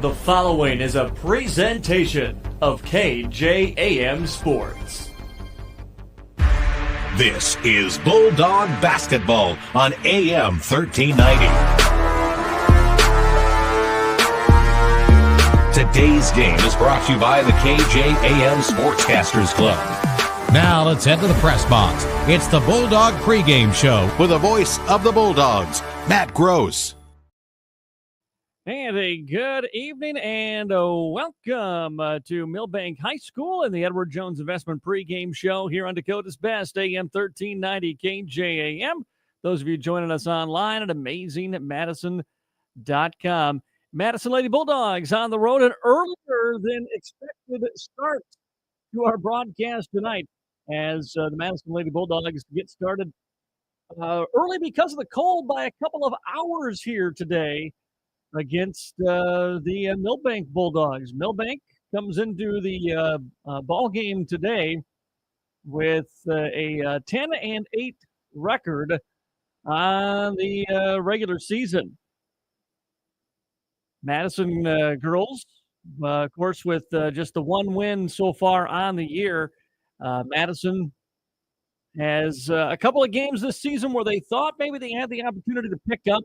The following is a presentation of KJAM Sports. This is Bulldog Basketball on AM 1390. Today's game is brought to you by the KJAM Sportscasters Club. Now let's head to the press box. It's the Bulldog pregame show With the voice of the Bulldogs, Matt Gross. And a good evening and welcome to Milbank High School and the Edward Jones Investment pregame show here on Dakota's Best, AM 1390 KJAM. Those of you joining us online at amazingmadison.com. Madison Lady Bulldogs on the road, an earlier than expected start to our broadcast tonight as the Madison Lady Bulldogs get started early because of the cold by a couple of hours here today against the Milbank Bulldogs. Milbank comes into the ball game today with a 10-8 record on the regular season. Madison Girls, of course, with just the one win so far on the year. Madison has a couple of games this season where they thought maybe they had the opportunity to pick up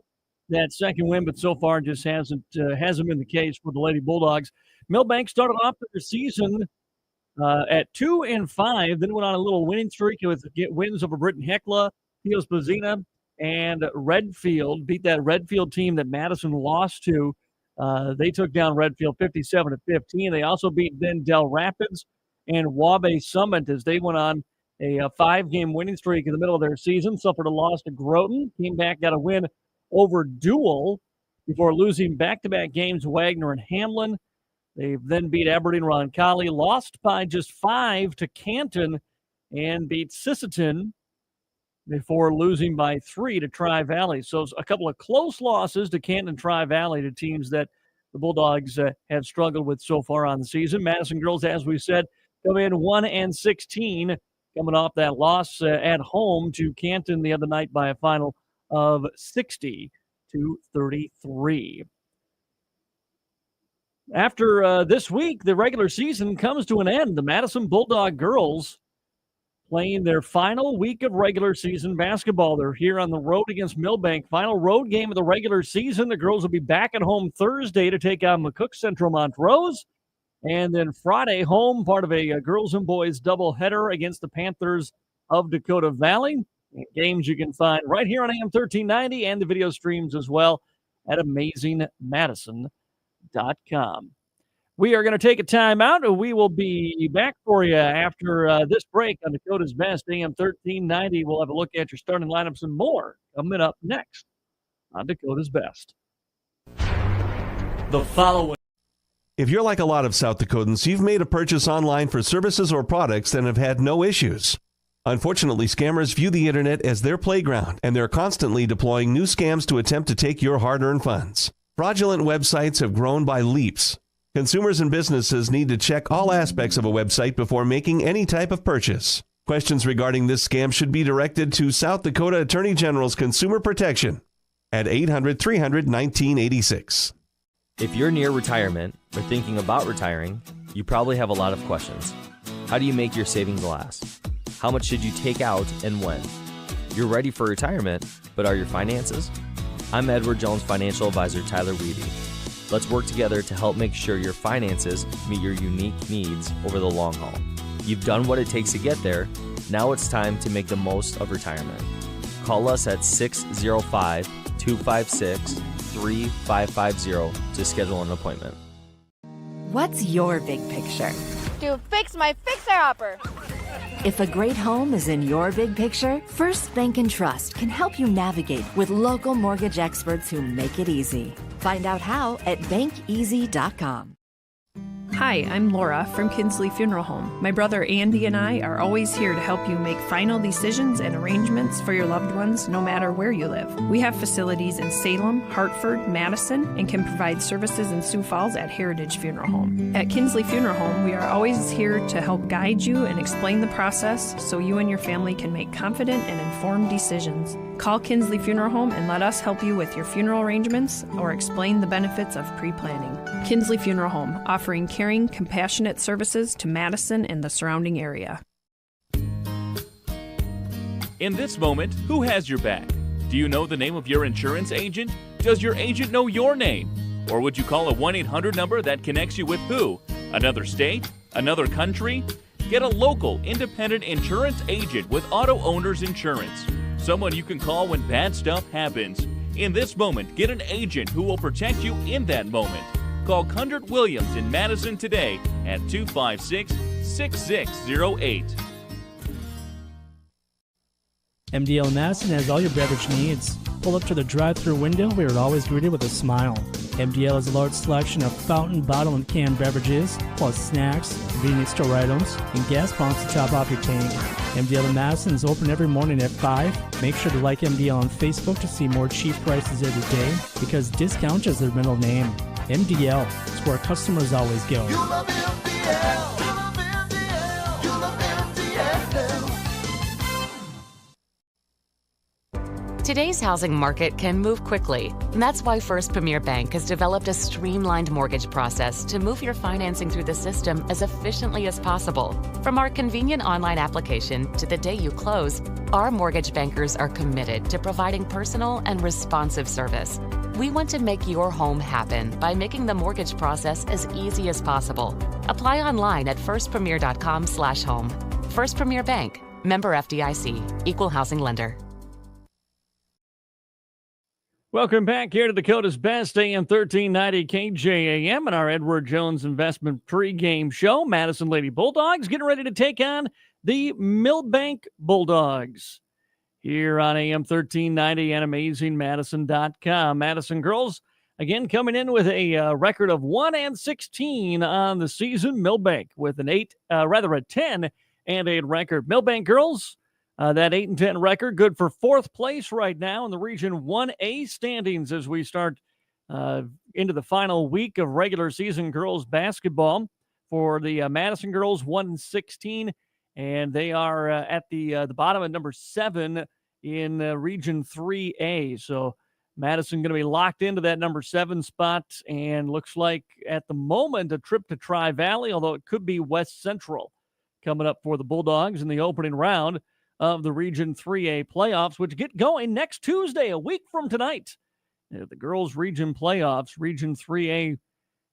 that second win, but so far just hasn't been the case for the Lady Bulldogs. Milbank started off their season at 2-5, then went on a little winning streak with wins over Britton Hecla, Theo Spazina, and Redfield. Beat that Redfield team that Madison lost to. They took down Redfield 57-15. They also beat then Del Rapids and Wabash Summit as they went on a 5-game winning streak in the middle of their season. Suffered a loss to Groton, came back, got a win over Dual before losing back-to-back games to Wagner and Hamlin. They then beat Aberdeen Roncalli, lost by just 5 to Canton, and beat Sisseton before losing by 3 to Tri-Valley. So a couple of close losses to Canton and Tri-Valley, to teams that the Bulldogs have struggled with so far on the season. Madison Girls, as we said, come in 1-16, coming off that loss at home to Canton the other night by a final of 60-33. After this week, the regular season comes to an end. The Madison Bulldog Girls playing their final week of regular season basketball. They're here on the road against Milbank. Final road game of the regular season. The girls will be back at home Thursday to take on McCook Central Montrose. And then Friday, home, part of a girls and boys doubleheader against the Panthers of Dakota Valley. Games you can find right here on AM 1390 and the video streams as well at amazingmadison.com. We are going to take a timeout. We will be back for you after this break on Dakota's Best, AM 1390. We'll have a look at your starting lineups and more coming up next on Dakota's Best. The following. If you're like a lot of South Dakotans, you've made a purchase online for services or products and have had no issues. Unfortunately, scammers view the internet as their playground, and they're constantly deploying new scams to attempt to take your hard-earned funds. Fraudulent websites have grown by leaps. Consumers and businesses need to check all aspects of a website before making any type of purchase. Questions regarding this scam should be directed to South Dakota Attorney General's Consumer Protection at 800-300-1986. If you're near retirement or thinking about retiring, you probably have a lot of questions. How do you make your savings last? How much should you take out and when? You're ready for retirement, but are your finances? I'm Edward Jones Financial Advisor Tyler Weedy. Let's work together to help make sure your finances meet your unique needs over the long haul. You've done what it takes to get there. Now it's time to make the most of retirement. Call us at 605-256-3550 to schedule an appointment. What's your big picture? To fix my fixer-upper. If a great home is in your big picture, First Bank and Trust can help you navigate with local mortgage experts who make it easy. Find out how at bankeasy.com. Hi, I'm Laura from Kinsley Funeral Home. My brother Andy and I are always here to help you make final decisions and arrangements for your loved ones, no matter where you live. We have facilities in Salem, Hartford, Madison, and can provide services in Sioux Falls at Heritage Funeral Home. At Kinsley Funeral Home, we are always here to help guide you and explain the process so you and your family can make confident and informed decisions. Call Kinsley Funeral Home and let us help you with your funeral arrangements or explain the benefits of pre-planning. Kinsley Funeral Home, offering caring, compassionate services to Madison and the surrounding area. In this moment, who has your back? Do you know the name of your insurance agent? Does your agent know your name? Or would you call a 1-800 number that connects you with who? Another state? Another country? Get a local, independent insurance agent with Auto Owners Insurance. Someone you can call when bad stuff happens. In this moment, get an agent who will protect you in that moment. Call Cundert Williams in Madison today at 256-6608. MDL Madison has all your beverage needs. Pull up to the drive-thru window where you're always greeted with a smile. MDL has a large selection of fountain, bottle, and canned beverages, plus snacks, convenience store items, and gas pumps to top off your tank. MDL in Madison is open every morning at 5. Make sure to like MDL on Facebook to see more cheap prices every day, because discount is their middle name. MDL is where customers always go. You love MDL. You love MDL. You love MDL. Today's housing market can move quickly, and that's why First Premier Bank has developed a streamlined mortgage process to move your financing through the system as efficiently as possible. From our convenient online application to the day you close, our mortgage bankers are committed to providing personal and responsive service. We want to make your home happen by making the mortgage process as easy as possible. Apply online at firstpremier.com/home. First Premier Bank, member FDIC, equal housing lender. Welcome back here to Dakota's Best, AM 1390 KJAM, and our Edward Jones Investment pregame show. Madison Lady Bulldogs getting ready to take on the Milbank Bulldogs here on AM 1390 and AmazingMadison.com. Madison girls, again, coming in with a record of 1-16 on the season. Milbank with a 10-8 record. Milbank girls, that 8-10 record, good for fourth place right now in the Region 1A standings as we start into the final week of regular season girls basketball for the Madison girls, 1-16, and they are at the bottom at number 7 in Region 3A. So Madison going to be locked into that number 7 spot, and looks like at the moment a trip to Tri-Valley, although it could be West Central coming up for the Bulldogs in the opening round of the Region 3A playoffs, which get going next Tuesday, a week from tonight. The girls' region playoffs, Region 3A,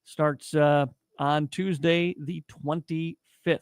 starts on Tuesday, the 25th.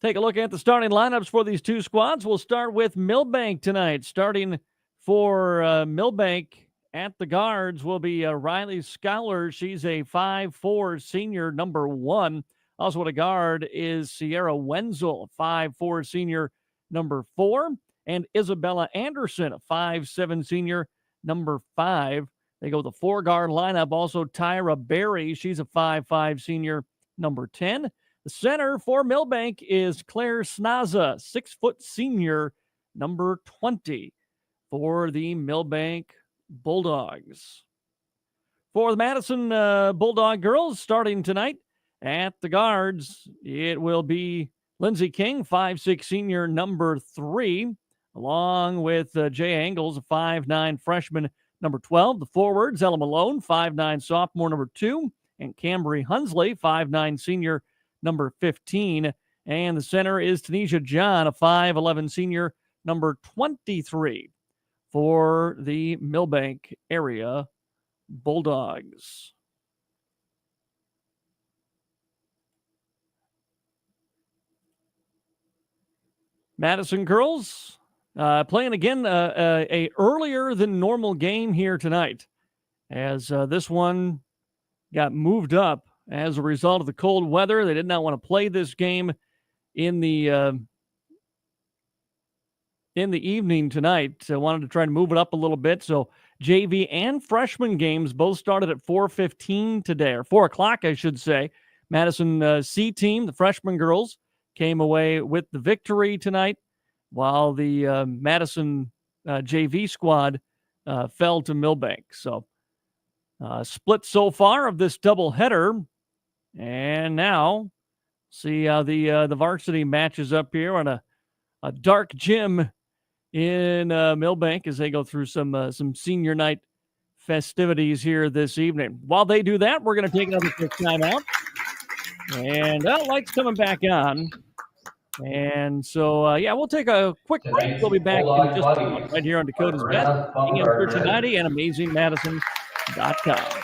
Take a look at the starting lineups for these two squads. We'll start with Milbank tonight. Starting for Milbank at the guards will be Riley Schuyler. She's a 5'4" senior, number 1. Also at a guard is Sierra Wenzel, 5'4" senior, number 4. And Isabella Anderson, a 5'7" senior, number 5. They go with the 4-guard lineup. Also Tyra Berry, she's a 5'5" senior, number 10. The center for Milbank is Claire Snaza, 6' senior, number 20 for the Milbank Bulldogs. For the Madison Bulldog girls, starting tonight, at the guards, it will be Lindsey King, 5'6" senior, number 3, along with Jay Angles, a 5'9" freshman, number 12. The forwards, Ella Malone, 5'9" sophomore, number 2, and Cambry Hunsley, 5'9" senior, number 15. And the center is Tanisha John, a 5'11" senior, number 23 for the Milbank area Bulldogs. Madison girls playing again a earlier than normal game here tonight, as this one got moved up as a result of the cold weather. They did not want to play this game in the evening tonight. So wanted to try to move it up a little bit. So JV and freshman games both started at 4:15 today, or 4 o'clock, I should say. Madison C team, the freshman girls, came away with the victory tonight, while the Madison JV squad fell to Milbank. So split so far of this doubleheader. And now see how the varsity matches up here on a dark gym in Milbank as they go through some senior night festivities here this evening. While they do that, we're going to take another quick timeout. And lights coming back on. And so, we'll take a quick break. We'll be back in just a moment right here on Dakota's Best, AM 1390 and AmazingMadison.com.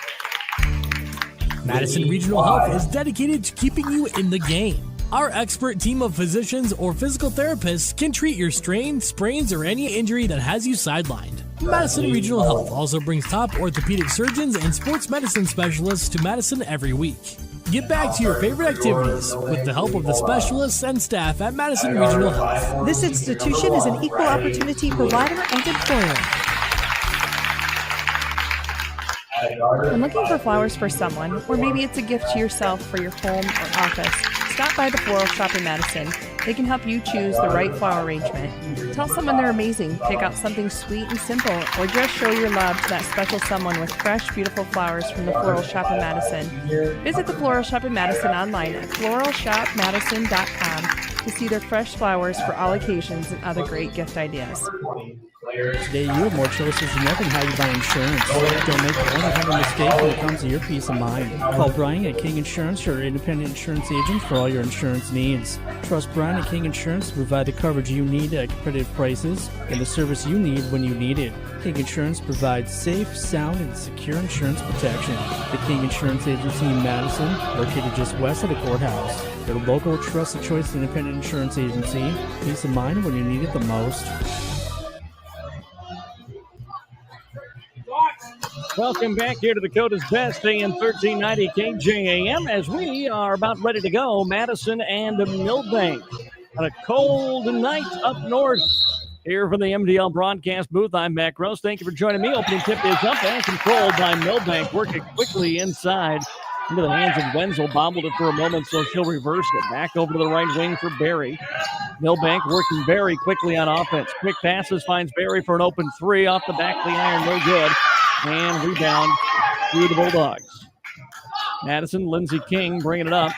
Madison Regional Health is dedicated to keeping you in the game. Our expert team of physicians or physical therapists can treat your strain, sprains, or any injury that has you sidelined. Madison Regional Health also brings top orthopedic surgeons and sports medicine specialists to Madison every week. Get back to your favorite activities with the help of the specialists and staff at Madison Regional Health. This institution is an equal opportunity provider and employer. When looking for flowers for someone, or maybe it's a gift to yourself for your home or office, stop by the Floral Shop in Madison. They can help you choose the right flower arrangement. Tell someone they're amazing, pick out something sweet and simple, or just show your love to that special someone with fresh, beautiful flowers from the Floral Shop in Madison. Visit the Floral Shop in Madison online at floralshopmadison.com to see their fresh flowers for all occasions and other great gift ideas. Today, you have more choices than ever in how you buy insurance. Don't make one or have a mistake when it comes to your peace of mind. Call Brian at King Insurance, your independent insurance agent, for all your insurance needs. Trust Brian at King Insurance to provide the coverage you need at competitive prices and the service you need when you need it. King Insurance provides safe, sound, and secure insurance protection. The King Insurance Agency in Madison, located just west of the courthouse. Your local, trusted choice independent insurance agency. Peace of mind when you need it the most. Welcome back here to Dakota's Best, AM 1390 KJAM, as we are about ready to go. Madison and Milbank on a cold night up north. Here from the MDL broadcast booth, I'm Matt Gross. Thank you for joining me. Opening tip is up and controlled by Milbank, working quickly inside into the hands of Wenzel. Bobbled it for a moment, so she'll reverse it. Back over to the right wing for Barry. Milbank working very quickly on offense. Quick passes, finds Barry for an open three off the back of the iron, no good. And rebound through the Bulldogs. Madison, Lindsey King bringing it up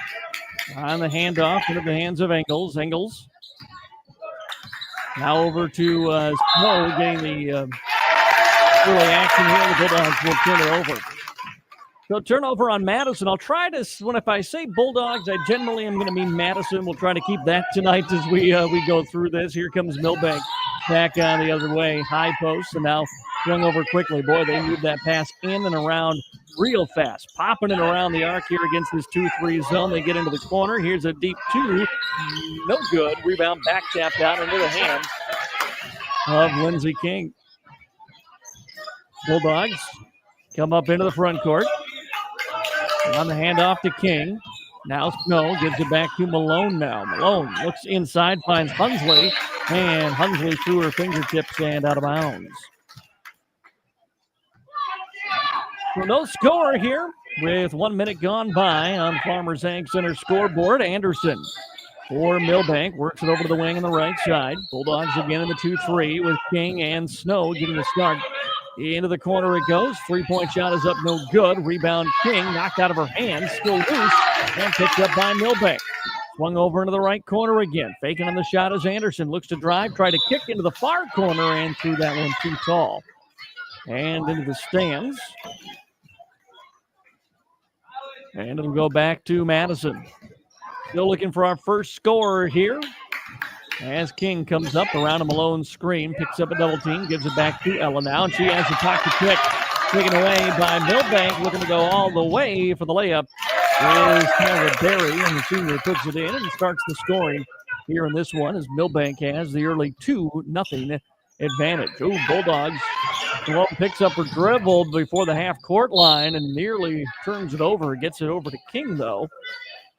on the handoff into the hands of Engels. Engels now over to Snow, getting the early action here. The Bulldogs will turn it over. So turnover on Madison. I'll try to, if I say Bulldogs, I generally am going to mean Madison. We'll try to keep that tonight as we go through this. Here comes Milbank back on the other way. High post, and now swung over quickly. Boy, they moved that pass in and around real fast. Popping it around the arc here against this 2-3 zone. They get into the corner. Here's a deep two. No good. Rebound back tapped out into the hands of Lindsey King. Bulldogs come up into the front court. On the handoff to King. Now Snow gives it back to Malone now. Malone looks inside, finds Hunsley, and Hunsley threw her fingertips and out of bounds. So no score here with 1 minute gone by on Farmers Ag Center scoreboard. Anderson for Milbank works it over to the wing on the right side. Bulldogs again in the 2-3 with King and Snow getting the start. Into the corner it goes. 3-point shot is up, no good. Rebound King, knocked out of her hands, still loose, and picked up by Milbank. Swung over into the right corner again. Faking on the shot as Anderson looks to drive, try to kick into the far corner, and threw that one too tall. And into the stands. And it'll go back to Madison. Still looking for our first scorer here. As King comes up around a Malone screen, picks up a double team, gives it back to Ella now, and she has the pocket pick taken away by Milbank, looking to go all the way for the layup. Is Tyler Berry, and the senior puts it in and starts the scoring here in this one as Milbank has the early 2-0 advantage. Ooh, Bulldogs. Malone picks up her dribble before the half-court line and nearly turns it over. Gets it over to King, though.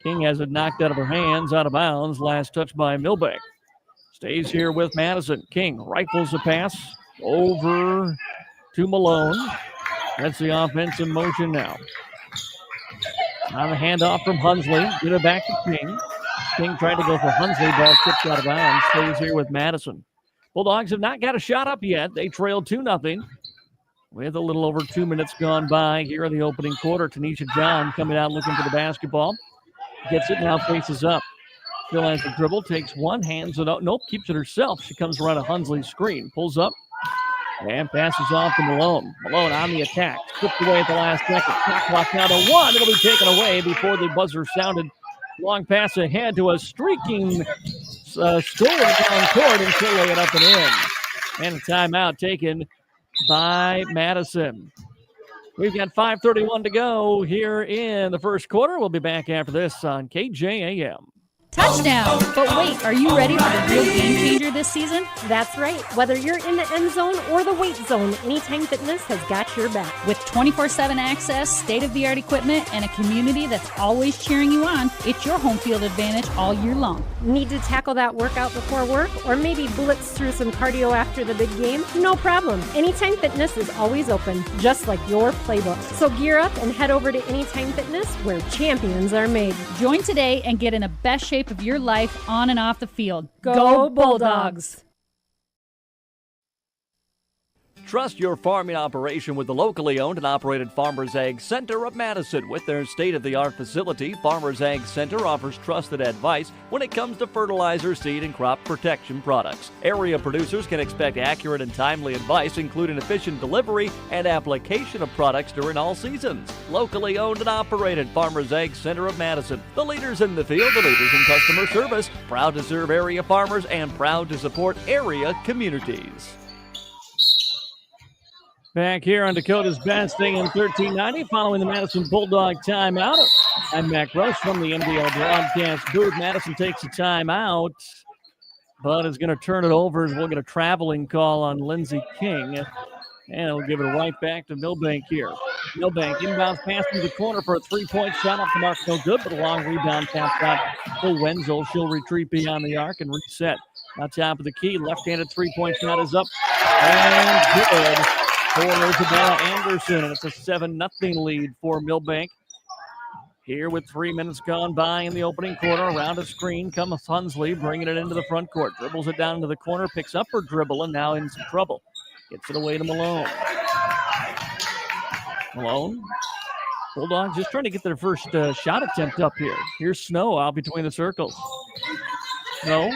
King has it knocked out of her hands, out of bounds. Last touch by Milbank. Stays here with Madison. King rifles the pass over to Malone. That's the offense in motion now. On the handoff from Hunsley. Get it back to King. King tried to go for Hunsley. Ball tipped out of bounds. Stays here with Madison. Bulldogs have not got a shot up yet. They trail 2-0 with a little over 2 minutes gone by here in the opening quarter. Tanisha John coming out looking for the basketball. Gets it now, faces up. still has the dribble, takes one, hands it up. Nope, keeps it herself. She comes around a Hunsley's screen, pulls up, and passes off to Malone. Malone on the attack. Stripped away at the last second. Shot clock down to 1. It'll be taken away before the buzzer sounded. Long pass ahead to a streaking scorer down court, and she'll lay it up and in. And a timeout taken by Madison. We've got 5:31 to go here in the first quarter. We'll be back after this on KJAM. Touchdown! But wait, are you ready for the real game changer this season? That's right. Whether you're in the end zone or the weight zone, Anytime Fitness has got your back. With 24/7 access, state-of-the-art equipment, and a community that's always cheering you on, it's your home field advantage all year long. Need to tackle that workout before work or maybe blitz through some cardio after the big game? No problem. Anytime Fitness is always open, just like your playbook. So gear up and head over to Anytime Fitness, where champions are made. Join today and get in the best shape of your life on and off the field. Go Bulldogs! Trust your farming operation with the locally owned and operated Farmers Ag Center of Madison. With their state-of-the-art facility, Farmers Ag Center offers trusted advice when it comes to fertilizer, seed, and crop protection products. Area producers can expect accurate and timely advice, including efficient delivery and application of products during all seasons. Locally owned and operated Farmers Ag Center of Madison. The leaders in the field, the leaders in customer service, proud to serve area farmers and proud to support area communities. Back here on Dakota's Best, staying in 1390, following the Madison Bulldog timeout. I'm Mac Rush from the MDL broadcast booth. Madison takes a timeout, but is going to turn it over as we'll get a traveling call on Lindsey King. And we'll give it right back to Milbank here. Milbank inbounds pass to the corner for a three-point shot off the mark. No good, but a long rebound pass out to Wenzel. She'll retreat beyond the arc and reset. On top of the key, left-handed three-point shot is up and good for Isabella Anderson. And it's a 7-0 lead for Milbank. Here with 3 minutes gone by in the opening quarter, around a screen comes Hunsley, bringing it into the front court. Dribbles it down into the corner, picks up her dribble, and now in some trouble. Gets it away to Malone. Malone. Bulldogs just trying to get their first shot attempt up here. Here's Snow out between the circles. Snow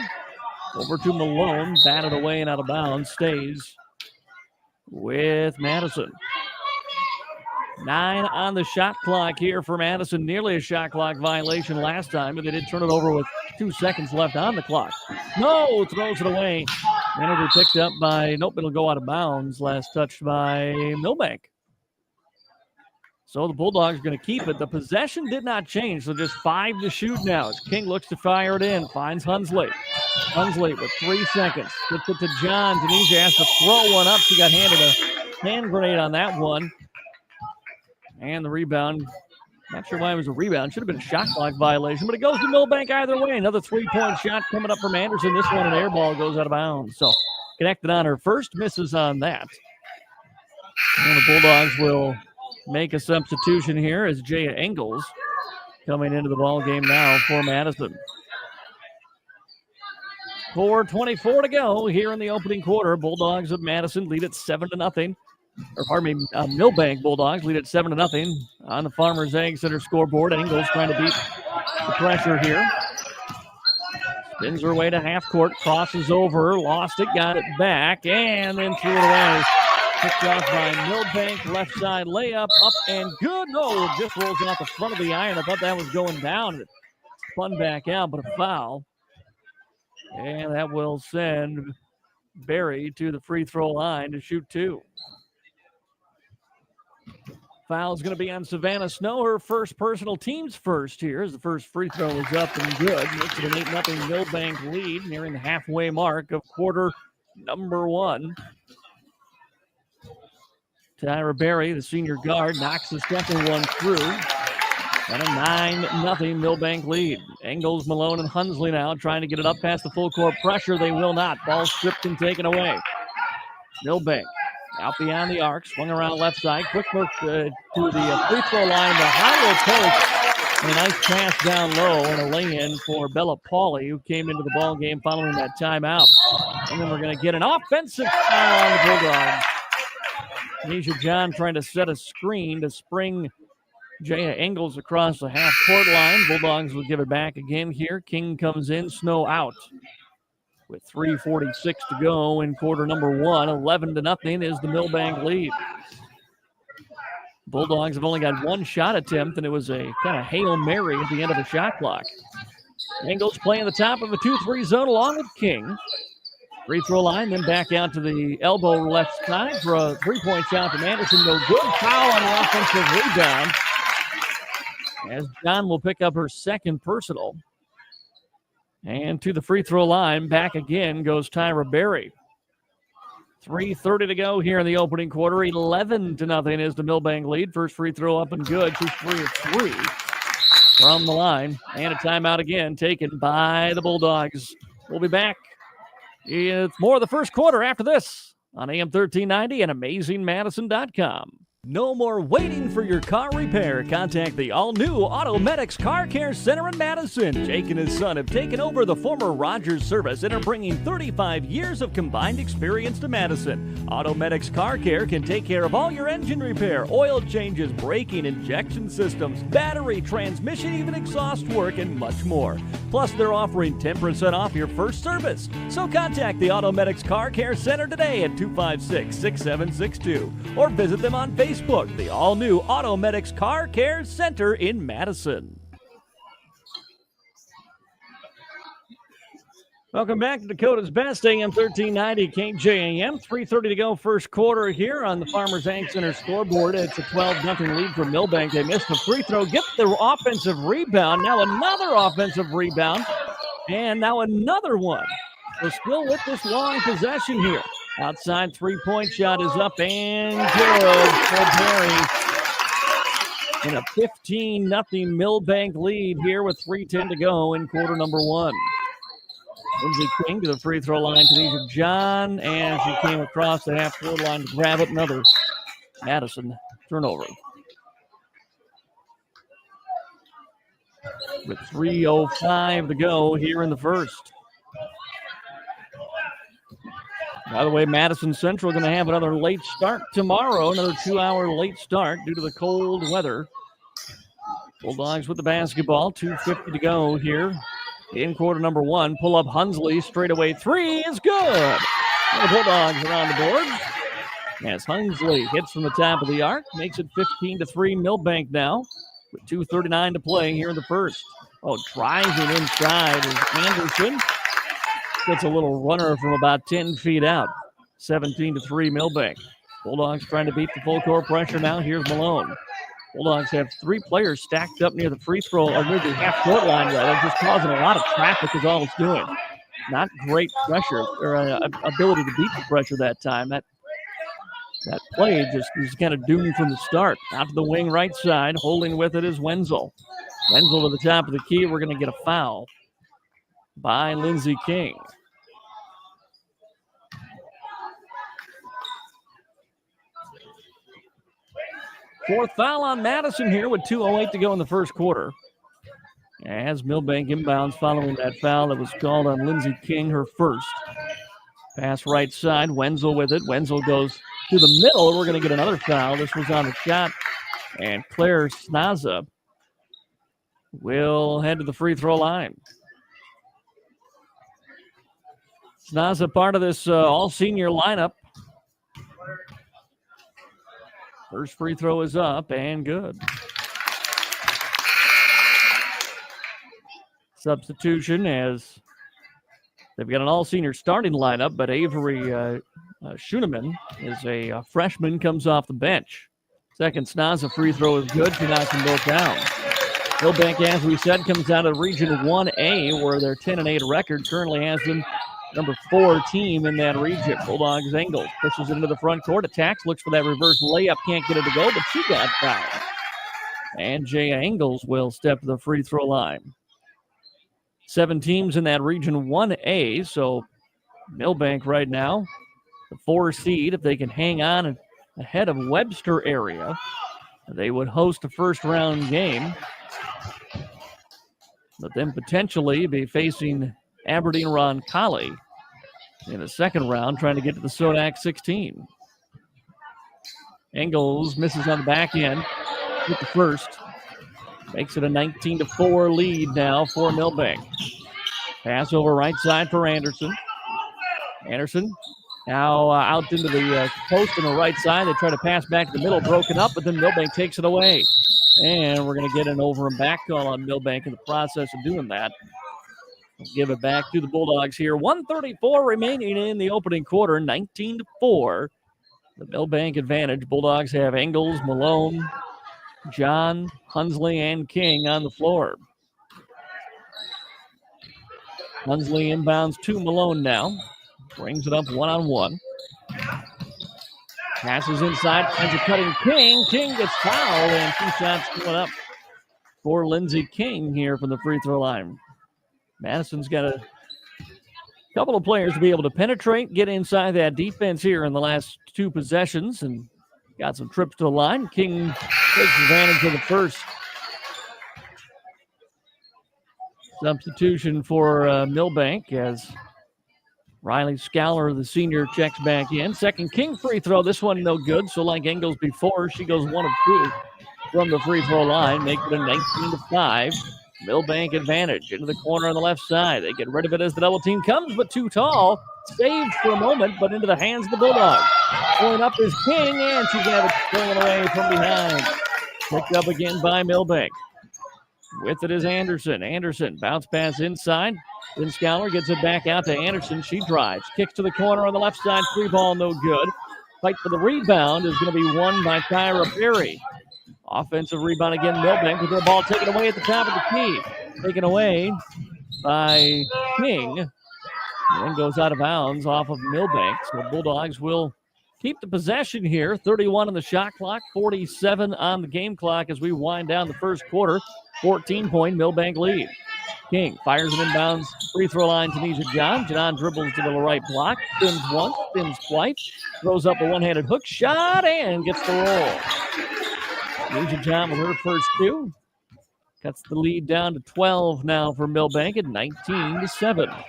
over to Malone, batted away and out of bounds, stays with Madison. 9 on the shot clock here for Madison. Nearly a shot clock violation last time, but they did turn it over with 2 seconds left on the clock. No, throws it away. And it'll be picked up by, nope, it'll go out of bounds. Last touched by Milbank. So the Bulldogs are going to keep it. The possession did not change, so just 5 to shoot now as King looks to fire it in. Finds Hunsley. Hunsley with 3 seconds. Gets it to John. Tunisia has to throw one up. She got handed a hand grenade on that one. And the rebound, not sure why it was a rebound. Should have been a shot clock violation, but it goes to Milbank either way. Another 3-point shot coming up from Anderson. This one, an air ball, goes out of bounds. So connected on her first, misses on that. And the Bulldogs will make a substitution here as Jaya Engels coming into the ball game now for Madison. 4:24 to go here in the opening quarter. Bulldogs of Madison lead at 7-0. Or pardon me, Milbank Bulldogs lead at 7-0 on the Farmers Ag Center scoreboard. Engels trying to beat the pressure here. Spins her way to half court, crosses over, lost it, got it back, and then threw it away. Picked off by Milbank, left side layup, up and good. No, just rolls off the front of the iron. I thought that was going down. It spun back out, but a foul. And that will send Barry to the free throw line to shoot 2. Foul's going to be on Savannah Snow. Her first personal, team's first here as the first free throw is up and good. Makes it an 8-0 Milbank lead nearing the halfway mark of quarter number 1. Tyra Berry, the senior guard, knocks the second one through. And a 9-0 Milbank lead. Engels, Malone, and Hunsley now trying to get it up past the full court pressure. They will not. Ball stripped and taken away. Milbank out beyond the arc, swung around left side. Quick work to the free throw line. The high low post. And a nice pass down low and a lay-in for Bella Pauley, who came into the ball game following that timeout. And then we're going to get an offensive foul on the Bulldogs. Nisha John trying to set a screen to spring Jaya Engels across the half-court line. Bulldogs will give it back again here. King comes in, Snow out. With 3:46 to go in quarter number one, 11-0 is the Milbank lead. Bulldogs have only got one shot attempt, and it was a kind of Hail Mary at the end of the shot clock. Engels playing the top of a 2-3 zone along with King. Free throw line, then back out to the elbow left side for a three-point shot from Anderson. No good. Foul on the offensive rebound, as John will pick up her second personal. And to the free throw line, back again goes Tyra Berry. 3:30 to go here in the opening quarter. 11-0 is the Milbank lead. First free throw up and good. She's 3 of 3 from the line. And a timeout again taken by the Bulldogs. We'll be back. It's more of the first quarter after this on AM 1390 and AmazingMadison.com. No more waiting for your car repair. Contact the all-new Automedics Car Care Center in Madison. Jake and his son have taken over the former Rogers service and are bringing 35 years of combined experience to Madison. Automedics Car Care can take care of all your engine repair, oil changes, braking, injection systems, battery, transmission, even exhaust work, and much more. Plus, they're offering 10% off your first service. So contact the Automedics Car Care Center today at 256-6762 or visit them on Facebook, the all-new Automedics Car Care Center in Madison. Welcome back to Dakota's Best, AM 1390 KJAM. 3:30 to go first quarter here on the Farmers Ag Center scoreboard. It's a 12-0 lead for Milbank. They missed the free throw, get the offensive rebound. Now another offensive rebound, and now another one. So still with this long possession here. Outside three-point shot is up and good for Perry. In a 15-0 Milbank lead here with 3:10 to go in quarter number one. Lindsey King to the free throw line to Deja John, and she came across the half-court line to grab it. Another Madison turnover. With 3:05 to go here in the first. By the way, Madison Central going to have another late start tomorrow, another 2-hour late start due to the cold weather. Bulldogs with the basketball, 2:50 to go here in quarter number one. Pull up Hunsley, straightaway three is good. And the Bulldogs are on the board. As Hunsley hits from the top of the arc, makes it 15-3 Milbank now with 2:39 to play here in the first. Oh, driving inside is Anderson. Gets a little runner from about 10 feet out. 17-3 Milbank. Bulldogs trying to beat the full court pressure now. Here's Malone. Bulldogs have three players stacked up near the free throw, or near the half-court line, rather, just causing a lot of traffic is all it's doing. Not great pressure, or ability to beat the pressure that time. That play just is kind of doomed from the start. Out to the wing right side, holding with it is Wenzel. Wenzel to the top of the key. We're going to get a foul by Lindsey King. Fourth foul on Madison here with 2:08 to go in the first quarter. As Milbank inbounds following that foul that was called on Lindsey King, her first. Pass right side, Wenzel with it. Wenzel goes to the middle. We're going to get another foul. This was on the shot. And Claire Snaza will head to the free throw line. Snaza part of this all-senior lineup. First free throw is up and good. Substitution as they've got an all-senior starting lineup, but Avery Schoenemann is a freshman, comes off the bench. Second Snaza free throw is good. She knocks them both down. Milbank, as we said, comes out of Region 1A, where their 10-8 record currently has them number 4 team in that region. Bulldogs Engels pushes it into the front court, attacks, looks for that reverse layup, can't get it to go, but she got fouled. And Jay Engels will step to the free throw line. 7 teams in that Region 1A, so Milbank right now, the 4 seed, if they can hang on ahead of Webster area, they would host a first-round game, but then potentially be facing Aberdeen Roncalli in the second round, trying to get to the Sodak 16. Engels misses on the back end with the first. Makes it a 19-4 lead now for Milbank. Pass over right side for Anderson. Anderson now out into the post on the right side. They try to pass back to the middle, broken up, but then Milbank takes it away. And we're going to get an over and back call on Milbank in the process of doing that. We'll give it back to the Bulldogs here. 1:34 remaining in the opening quarter, 19-4. The Milbank advantage. Bulldogs have Engels, Malone, John, Hunsley, and King on the floor. Hunsley inbounds to Malone now. Brings it up one-on-one. Passes inside, finds a cutting King. King gets fouled, and 2 shots coming up for Lindsey King here from the free throw line. Madison's got a couple of players to be able to penetrate, get inside that defense here in the last 2 possessions, and got some trips to the line. King takes advantage of the first. Substitution for Milbank as Riley Scowler, the senior, checks back in. Second King free throw. This one no good. So like Engels before, she goes 1 of 2 from the free throw line. Make it a 19-5. Milbank advantage into the corner on the left side. They get rid of it as the double team comes, but too tall. Saved for a moment, but into the hands of the Bulldogs. Pulling up is King, and she's going to have it stolen away from behind. Picked up again by Milbank. With it is Anderson. Anderson, bounce pass inside. Then Scowler gets it back out to Anderson. She drives. Kicks to the corner on the left side. Free ball, no good. Fight for the rebound is going to be won by Tyra Berry. Offensive rebound again, Milbank with their ball taken away at the top of the key. Taken away by King. And then goes out of bounds off of Milbank. So Bulldogs will keep the possession here. 31 on the shot clock, 47 on the game clock as we wind down the first quarter. 14-point Milbank lead. King fires an inbounds free throw line to Nisha John. John dribbles to the right block, spins once, spins twice, throws up a one-handed hook shot, and gets the roll. Nisha John with her first 2. Cuts the lead down to 12 now for Milbank at 19-7.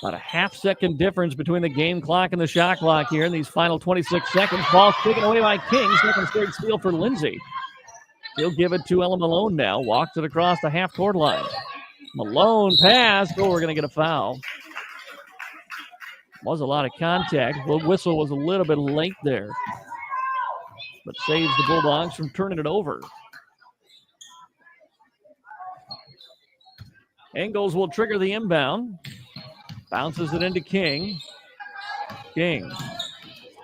About a half-second difference between the game clock and the shot clock here in these final 26 seconds. Ball taken away by King. Second straight steal for Lindsay. He'll give it to Ella Malone now. Walks it across the half-court line. Malone pass. Oh, we're going to get a foul. Was a lot of contact. The whistle was a little bit late there, but saves the Bulldogs from turning it over. Engels will trigger the inbound. Bounces it into King. King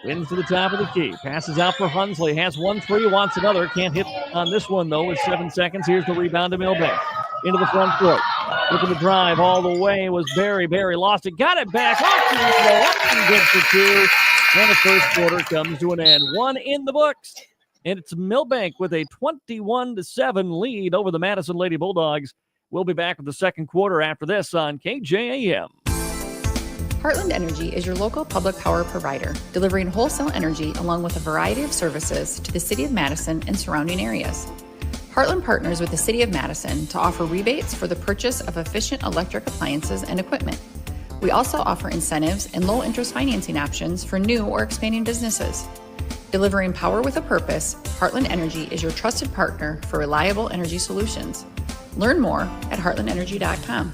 wins to the top of the key. Passes out for Hunsley. Has 1-3, wants another. Can't hit on this one, though, with 7 seconds. Here's the rebound to Milbank. Into the front court. Looking to drive all the way was Berry. Berry lost it. Got it back. Off to the window. Up and good for 2. And the first quarter comes to an end. 1 in the books. And it's Milbank with a 21-7 lead over the Madison Lady Bulldogs. We'll be back with the second quarter after this on KJAM. Heartland Energy is your local public power provider, delivering wholesale energy along with a variety of services to the City of Madison and surrounding areas. Heartland partners with the City of Madison to offer rebates for the purchase of efficient electric appliances and equipment. We also offer incentives and low-interest financing options for new or expanding businesses. Delivering power with a purpose, Heartland Energy is your trusted partner for reliable energy solutions. Learn more at heartlandenergy.com.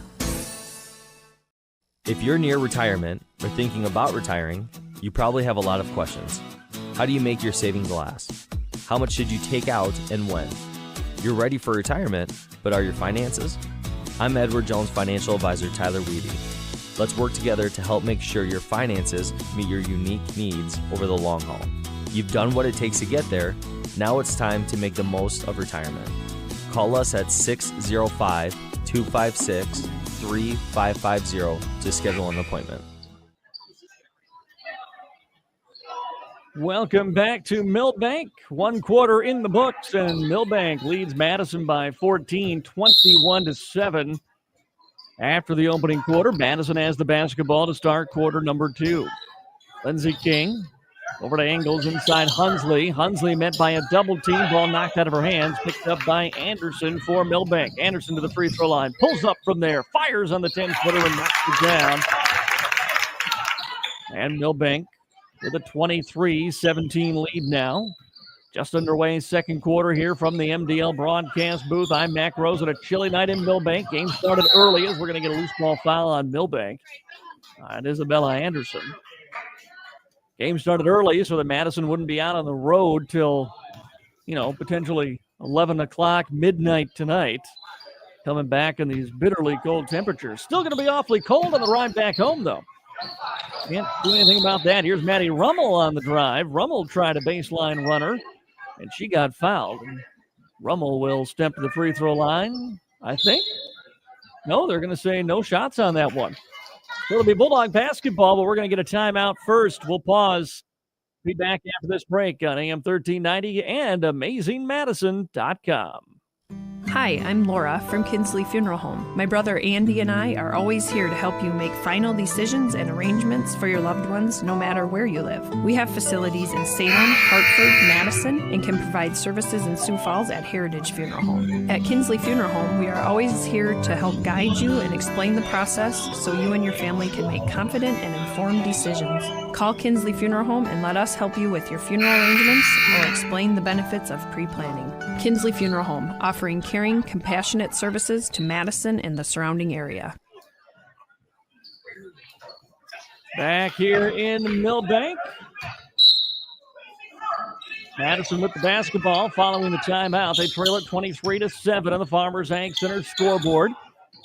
If you're near retirement or thinking about retiring, you probably have a lot of questions. How do you make your savings last? How much should you take out and when? You're ready for retirement, but are your finances? I'm Edward Jones financial advisor Tyler Weedy. Let's work together to help make sure your finances meet your unique needs over the long haul. You've done what it takes to get there. Now it's time to make the most of retirement. Call us at 605-256-3550 to schedule an appointment. Welcome back to Milbank. 1 quarter in the books, and Milbank leads Madison by 14, 21-7. After the opening quarter, Madison has the basketball to start quarter number 2. Lindsey King over to Engels inside Hunsley. Hunsley met by a double team. Ball knocked out of her hands. Picked up by Anderson for Milbank. Anderson to the free throw line. Pulls up from there. Fires on the 10-footer and knocks it down. And Milbank with a 23-17 lead now. Just underway, second quarter here from the MDL broadcast booth. I'm Mac Rose at a chilly night in Milbank. Game started early as we're going to get a loose ball foul on Milbank. And Isabella Anderson. Game started early so that Madison wouldn't be out on the road till, potentially 11 o'clock, midnight tonight. Coming back in these bitterly cold temperatures. Still going to be awfully cold on the ride back home, though. Can't do anything about that. Here's Maddie Rummel on the drive. Rummel tried a baseline runner, and she got fouled. Rummel will step to the free throw line, I think. No, they're going to say no shots on that one. It'll be Bulldog basketball, but we're going to get a timeout first. We'll pause. Be back after this break on AM 1390 and AmazingMadison.com. Hi, I'm Laura from Kinsley Funeral Home. My brother Andy and I are always here to help you make final decisions and arrangements for your loved ones, no matter where you live. We have facilities in Salem, Hartford, Madison, and can provide services in Sioux Falls at Heritage Funeral Home. At Kinsley Funeral Home, we are always here to help guide you and explain the process so you and your family can make confident and informed decisions. Call Kinsley Funeral Home and let us help you with your funeral arrangements or explain the benefits of pre-planning. Kinsley Funeral Home, offering caring, compassionate services to Madison and the surrounding area. Back here in Milbank. Madison with the basketball following the timeout. They trail it 23-7 on the Farmers Ag Center scoreboard.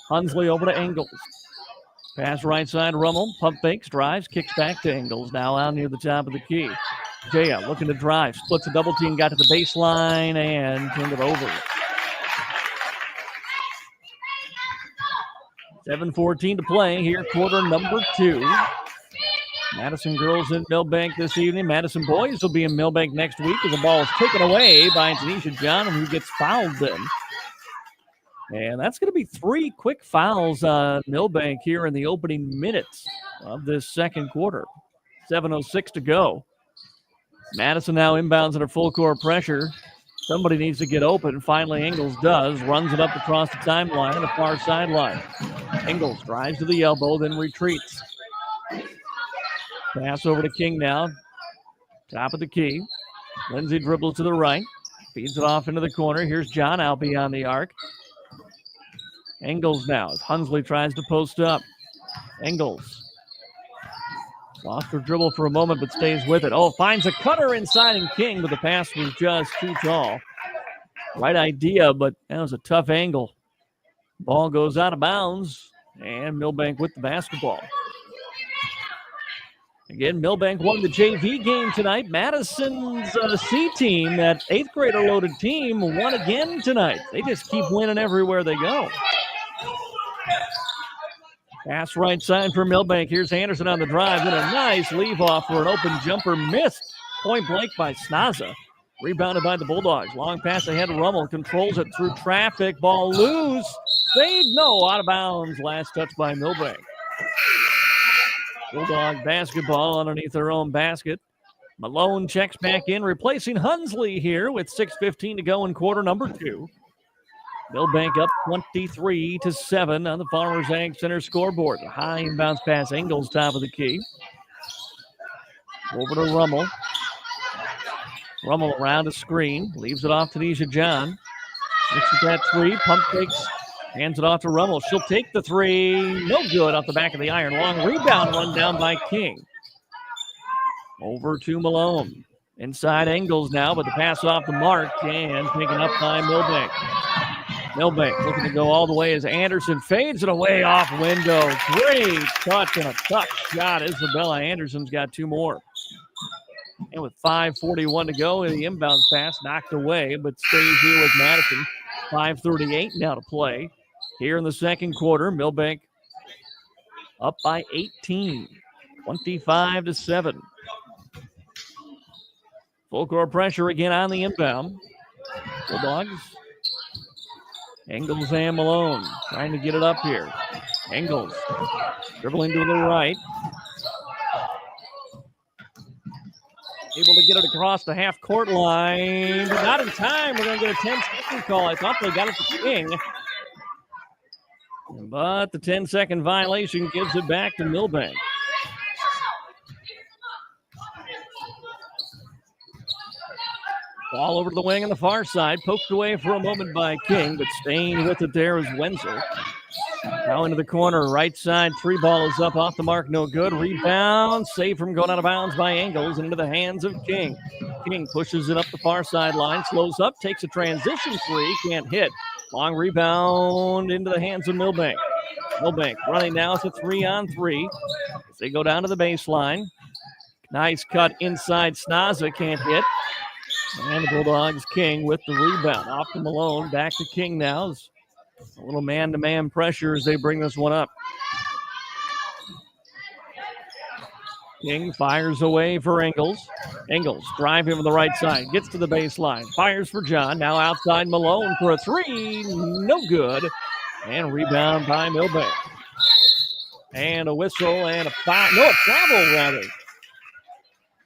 Hunsley over to Engels. Pass right side, Rummel. Pump fakes, drives, kicks back to Engels. Now out near the top of the key. Jaya looking to drive. Splits a double team, got to the baseline, and turned it over. 7:14 to play here, quarter number 2. Madison girls in Milbank this evening. Madison boys will be in Milbank next week as the ball is taken away by Tanisha John, who gets fouled then. And that's going to be 3 quick fouls on Milbank here in the opening minutes of this second quarter. 7:06 to go. Madison now inbounds under full court pressure. Somebody needs to get open. Finally, Engels does. Runs it up across the timeline on the far sideline. Engels drives to the elbow, then retreats. Pass over to King now. Top of the key. Lindsay dribbles to the right. Feeds it off into the corner. Here's John out beyond the arc. Engels now as Hunsley tries to post up. Engels. Lost her dribble for a moment, but stays with it. Oh, finds a cutter inside and King, but the pass was just too tall. Right idea, but that was a tough angle. Ball goes out of bounds, and Milbank with the basketball. Again, Milbank won the JV game tonight. Madison's C team, that 8th grader loaded team, won again tonight. They just keep winning everywhere they go. Pass right side for Milbank. Here's Anderson on the drive. Then a nice leave off for an open jumper. Missed point blank by Snaza. Rebounded by the Bulldogs. Long pass ahead. Rummel controls it through traffic. Ball loose. Fade. No. Out of bounds. Last touch by Milbank. Bulldog basketball underneath their own basket. Malone checks back in, replacing Hunsley here with 6:15 to go in quarter number 2. Milbank up 23-7 on the Farmers Ag Center scoreboard. A high inbounds pass, Engels top of the key. Over to Rummel. Rummel around a screen, leaves it off to Tanisha John. Looks at that 3, pump fakes, hands it off to Rummel. She'll take the 3, no good off the back of the iron. Long rebound run down by King. Over to Malone. Inside Engels now, but the pass off the mark and taken up by Milbank. Milbank looking to go all the way as Anderson fades it away off window. Great touch and a tough shot. Isabella Anderson's got 2 more. And with 5:41 to go, the inbounds pass knocked away, but stays here with Madison. 5:38 now to play. Here in the second quarter, Milbank up by 18, 25-7. Full court pressure again on the inbound. Bulldogs. Engels and Malone trying to get it up here. Engels dribbling to the right. Able to get it across the half-court line, but not in time. We're going to get a 10-second call. I thought they got it to King. But the 10-second violation gives it back to Milbank. Ball over to the wing on the far side. Poked away for a moment by King, but staying with it there is Wenzel. Now into the corner, right side. 3 ball is up off the mark, no good. Rebound, saved from going out of bounds by Engels and into the hands of King. King pushes it up the far sideline, slows up, takes a transition 3, can't hit. Long rebound into the hands of Milbank. Milbank running now. It's a 3-on-3. As they go down to the baseline. Nice cut inside. Snaza can't hit. And the Bulldogs, King with the rebound. Off to Malone. Back to King now. A little man-to-man pressure as they bring this one up. King fires away for Engels. Engels driving from the right side. Gets to the baseline. Fires for John. Now outside Malone for a 3. No good. And rebound by Milbank. And a whistle and a foul. No, a travel rather.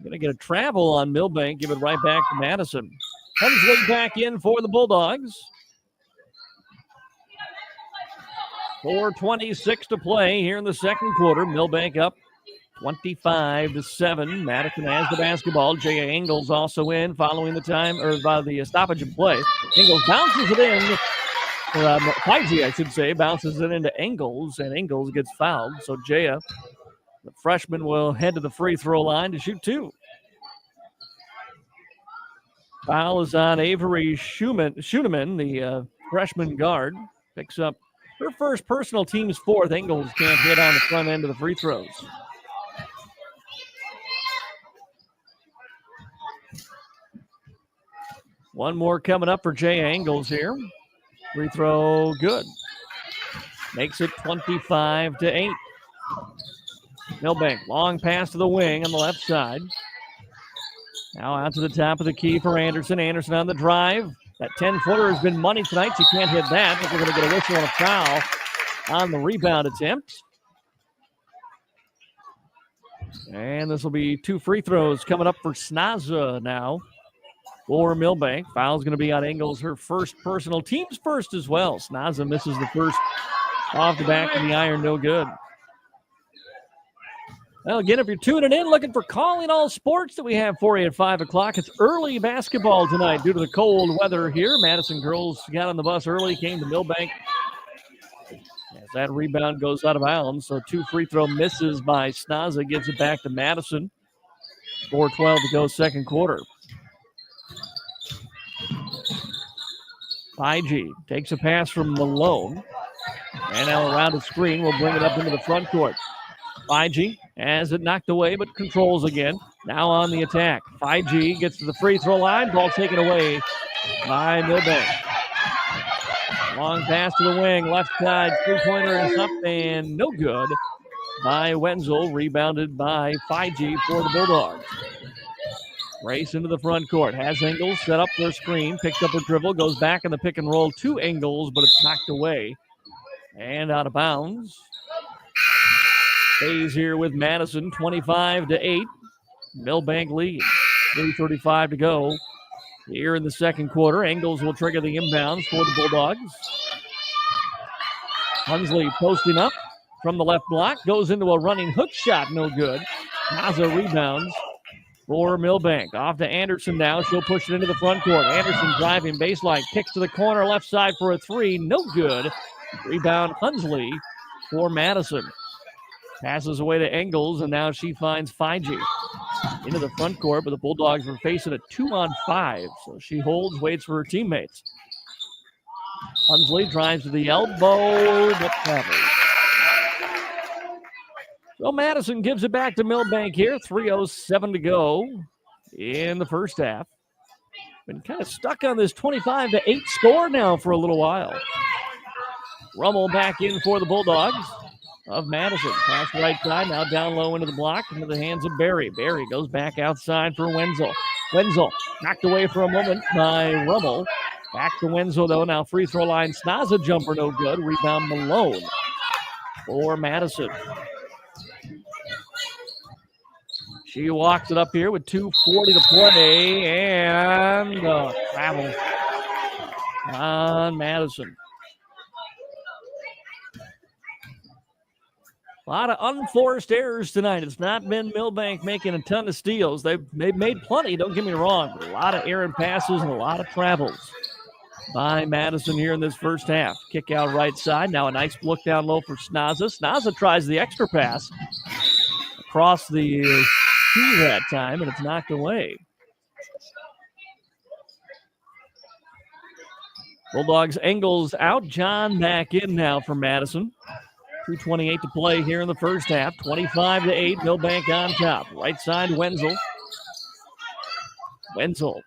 Going to get a travel on Milbank. Give it right back to Madison. Hensley back in for the Bulldogs. 4:26 to play here in the second quarter. Milbank up 25-7. Madison has the basketball. J.A. Engels also in following the time, or by the stoppage of play. Engels bounces it in. Feige, I should say, bounces it into Engels, and Engels gets fouled. So J.A., the freshman, will head to the free throw line to shoot 2. Foul is on Avery Schuneman, the freshman guard. Picks up her first personal, team's 4th. Engels can't hit on the front end of the free throws. One more coming up for Jay Engels here. Free throw good. Makes it 25-8. Milbank, long pass to the wing on the left side. Now out to the top of the key for Anderson. Anderson on the drive. That 10-footer has been money tonight. She can't hit that. I think we're going to get a whistle and a foul on the rebound attempt. And this will be 2 free throws coming up for Snaza now for Milbank. Foul's going to be on Engels, her first personal, team's first as well. Snaza misses the first off the back of the iron, no good. Well, again, if you're tuning in, looking for Calling All Sports that we have for you at 5 o'clock, it's early basketball tonight due to the cold weather here. Madison girls got on the bus early, came to Milbank. As that rebound goes out of bounds, so 2 free throw misses by Snaza, gives it back to Madison. 4:12 to go, second quarter. Feige takes a pass from Malone. And now around the screen, will bring it up into the front court. Feige has it knocked away, but controls again. Now on the attack. Feige gets to the free throw line. Ball taken away by Milbank. Long pass to the wing. Left side, 3-pointer is up and no good by Wenzel. Rebounded by Feige for the Bulldogs. Race into the front court. Has Engels set up their screen. Picks up a dribble. Goes back in the pick and roll to Engels, but it's knocked away. And out of bounds. Stays here with Madison, 25-8. Milbank lead. 3:35 to go here in the second quarter. Engels will trigger the inbounds for the Bulldogs. Hunsley posting up from the left block. Goes into a running hook shot. No good. Naza rebounds for Milbank. Off to Anderson now. She'll push it into the front court. Anderson driving baseline. Kicks to the corner left side for a 3. No good. Rebound Hunsley for Madison. Passes away to Engels, and now she finds Feige into the front court, but the Bulldogs were facing a 2-on-5, so she holds, waits for her teammates. Hunsley drives to the elbow, but travels. So Madison gives it back to Milbank here. 3:07 to go in the first half. Been kind of stuck on this 25-8 score now for a little while. Rummel back in for the Bulldogs of Madison. Pass right side, now down low into the block, into the hands of Barry. Barry goes back outside for Wenzel. Wenzel knocked away for a moment by Rummel. Back to Wenzel, though. Now free throw line. Snaza jumper, no good. Rebound Malone for Madison. She walks it up here with 2:40 to play, and travel on Madison. A lot of unforced errors tonight. It's not been Milbank making a ton of steals. They've made plenty, don't get me wrong, but a lot of errant passes and a lot of travels by Madison here in this first half. Kick out right side. Now a nice look down low for Snaza. Snaza tries the extra pass across the tee that time, and it's knocked away. Bulldogs Engels out. John back in now for Madison. 2:28 to play here in the first half. 25-8. Milbank on top. Right side, Wenzel. Wenzel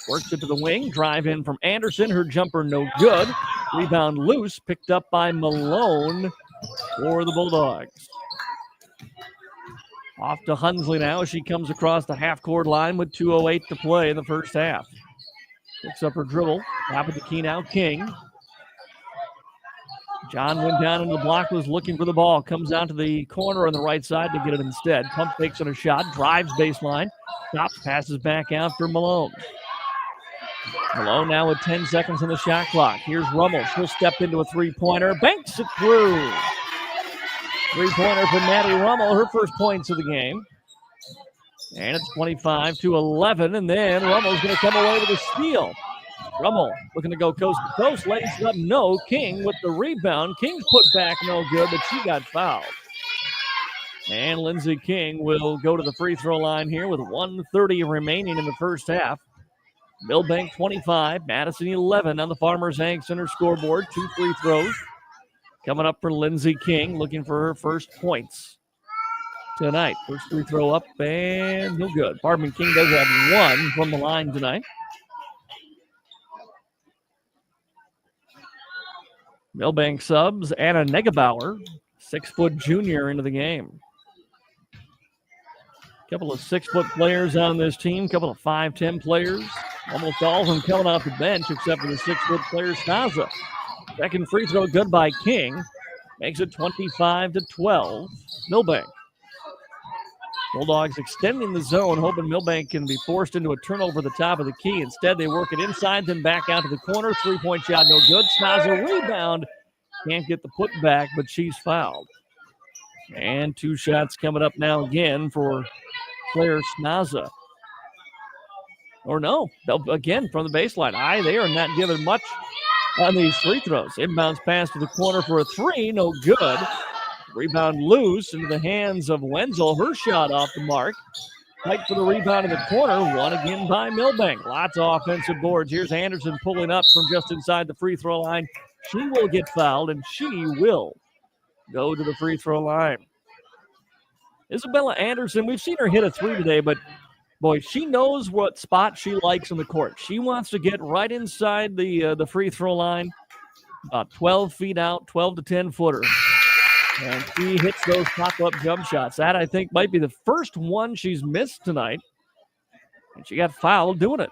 works it to the wing. Drive in from Anderson. Her jumper no good. Rebound loose. Picked up by Malone for the Bulldogs. Off to Hunsley now as she comes across the half-court line with 2:08 to play in the first half. Picks up her dribble. Top of the key now, King. John went down into the block, was looking for the ball. Comes down to the corner on the right side to get it instead. Pump fakes on a shot. Drives baseline. Stops, passes back out for Malone. Malone now with 10 seconds on the shot clock. Here's Rummel. She'll step into a three-pointer. Banks it through. Three-pointer for Maddie Rummel. Her first points of the game. And it's 25-11. And then Rummel's going to come away with a steal. Rummel looking to go coast to coast. Lays it up. No. King with the rebound. King's put back no good, but she got fouled. And Lindsey King will go to the free throw line here with 1:30 remaining in the first half. Milbank 25, Madison 11 on the Farmers Ag Center scoreboard. 2 free throws coming up for Lindsey King, looking for her first points tonight. First free throw up and no good. Pardon me, King does have 1 from the line tonight. Milbank subs Anna Negebauer, 6-foot junior, into the game. Couple of 6-foot players on this team, couple of 5'10" players. Almost all of them coming off the bench except for the 6-foot player, Snaza. Second free throw good by King. Makes it 25-12. Milbank. Bulldogs extending the zone, hoping Milbank can be forced into a turnover at the top of the key. Instead, they work it inside, then back out to the corner. 3-point shot, no good. Snaza rebound. Can't get the putback, but she's fouled. And 2 shots coming up now again for Claire Snaza. Or no, again from the baseline. They are not giving much on these free throws. Inbounds pass to the corner for a 3, no good. Rebound loose into the hands of Wenzel. Her shot off the mark. Fight for the rebound in the corner. Won again by Milbank. Lots of offensive boards. Here's Anderson pulling up from just inside the free throw line. She will get fouled, and she will go to the free throw line. Isabella Anderson, we've seen her hit a 3 today, but boy, she knows what spot she likes on the court. She wants to get right inside the free throw line, about 12 feet out, 12 to 10 footer. And she hits those pop-up jump shots. That, I think, might be the first one she's missed tonight. And she got fouled doing it.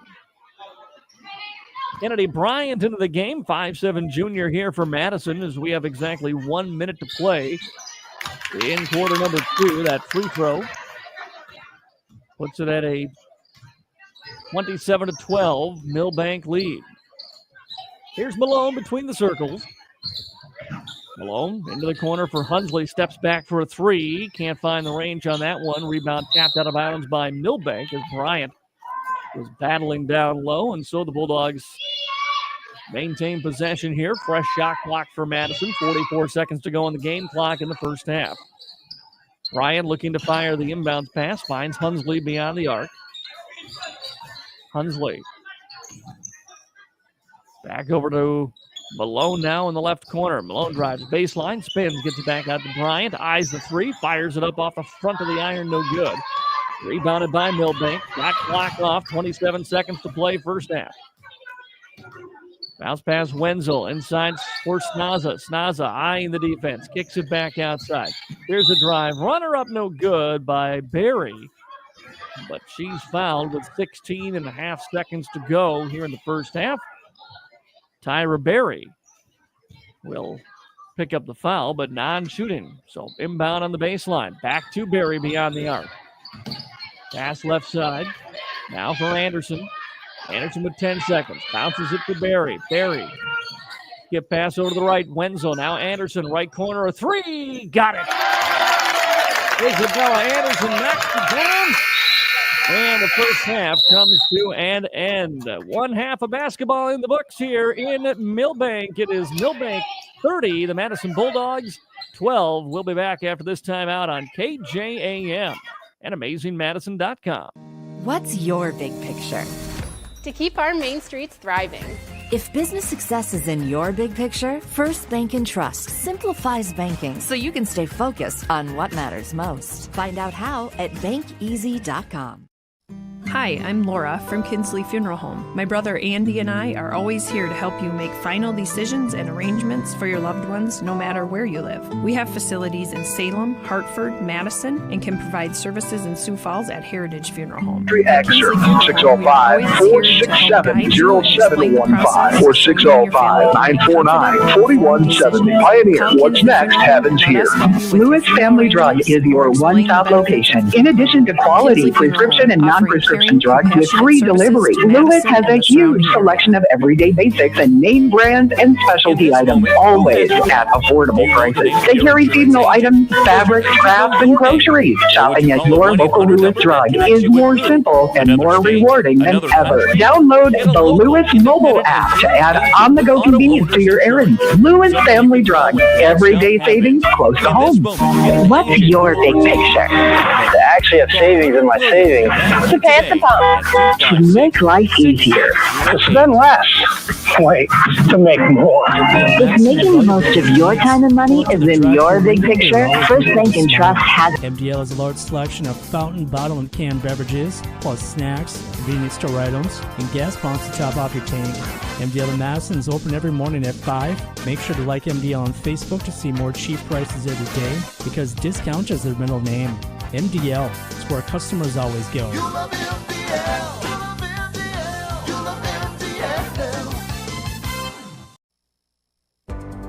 Kennedy Bryant into the game, 5'7" junior here for Madison, as we have exactly 1 minute to play in quarter number 2. That free throw puts it at a 27-12 Milbank lead. Here's Malone between the circles. Malone into the corner for Hunsley, steps back for a 3. Can't find the range on that one. Rebound tapped out of bounds by Milbank as Bryant was battling down low, and so the Bulldogs maintain possession here. Fresh shot clock for Madison. 44 seconds to go on the game clock in the first half. Bryant looking to fire the inbounds pass, finds Hunsley beyond the arc. Hunsley back over to Malone now in the left corner. Malone drives baseline, spins, gets it back out to Bryant. Eyes the 3, fires it up off the front of the iron, no good. Rebounded by Milbank. Got clock off, 27 seconds to play first half. Bounce pass Wenzel inside for Snaza. Snaza eyeing the defense, kicks it back outside. Here's a drive. Runner up, no good by Berry. But she's fouled with 16 and a half seconds to go here in the first half. Tyra Berry will pick up the foul, but non-shooting. So inbound on the baseline. Back to Berry beyond the arc. Pass left side. Now for Anderson. Anderson with 10 seconds. Bounces it to Berry. Berry. Get pass over to the right. Wenzel. Now Anderson. Right corner. A 3. Got it. Isabella Anderson knocks it down. And the first half comes to an end. One half of basketball in the books here in Milbank. It is Milbank 30, the Madison Bulldogs 12. We'll be back after this timeout on KJAM and AmazingMadison.com. What's your big picture? To keep our main streets thriving. If business success is in your big picture, First Bank and Trust simplifies banking so you can stay focused on what matters most. Find out how at bankeasy.com. Hi, I'm Laura from Kinsley Funeral Home. My brother Andy and I are always here to help you make final decisions and arrangements for your loved ones, no matter where you live. We have facilities in Salem, Hartford, Madison, and can provide services in Sioux Falls at Heritage Funeral Home. Excerpt 605-467-0715 or 605-949-4170. Pioneer, what's next happens here. Lewis Family Drug is your one-stop location. In addition to quality prescription and non-prescription drugs with free delivery, Lewis has a huge selection of everyday basics and name brands and specialty items, always at affordable prices. They carry seasonal items, fabrics, crafts, and groceries. Shopping at your local Lewis Drug is more simple and more rewarding than ever. Download the Lewis mobile app to add on-the-go convenience to your errands. Lewis Family Drug, everyday savings close to home. What's your big picture? To actually have savings in my savings. To pay at the pump. To make life easier. To spend less. Wait, to make more. If making the most of your time and money is in your big picture, First Bank and Trust has... MDL has a large selection of fountain, bottle, and canned beverages, plus snacks, convenience store items, and gas pumps to top off your tank. MDL in Madison is open every morning at 5. Make sure to like MDL on Facebook to see more cheap prices every day, because discount is their middle name. MDL is where customers always go. You love MDL. You love MDL. You love MDL.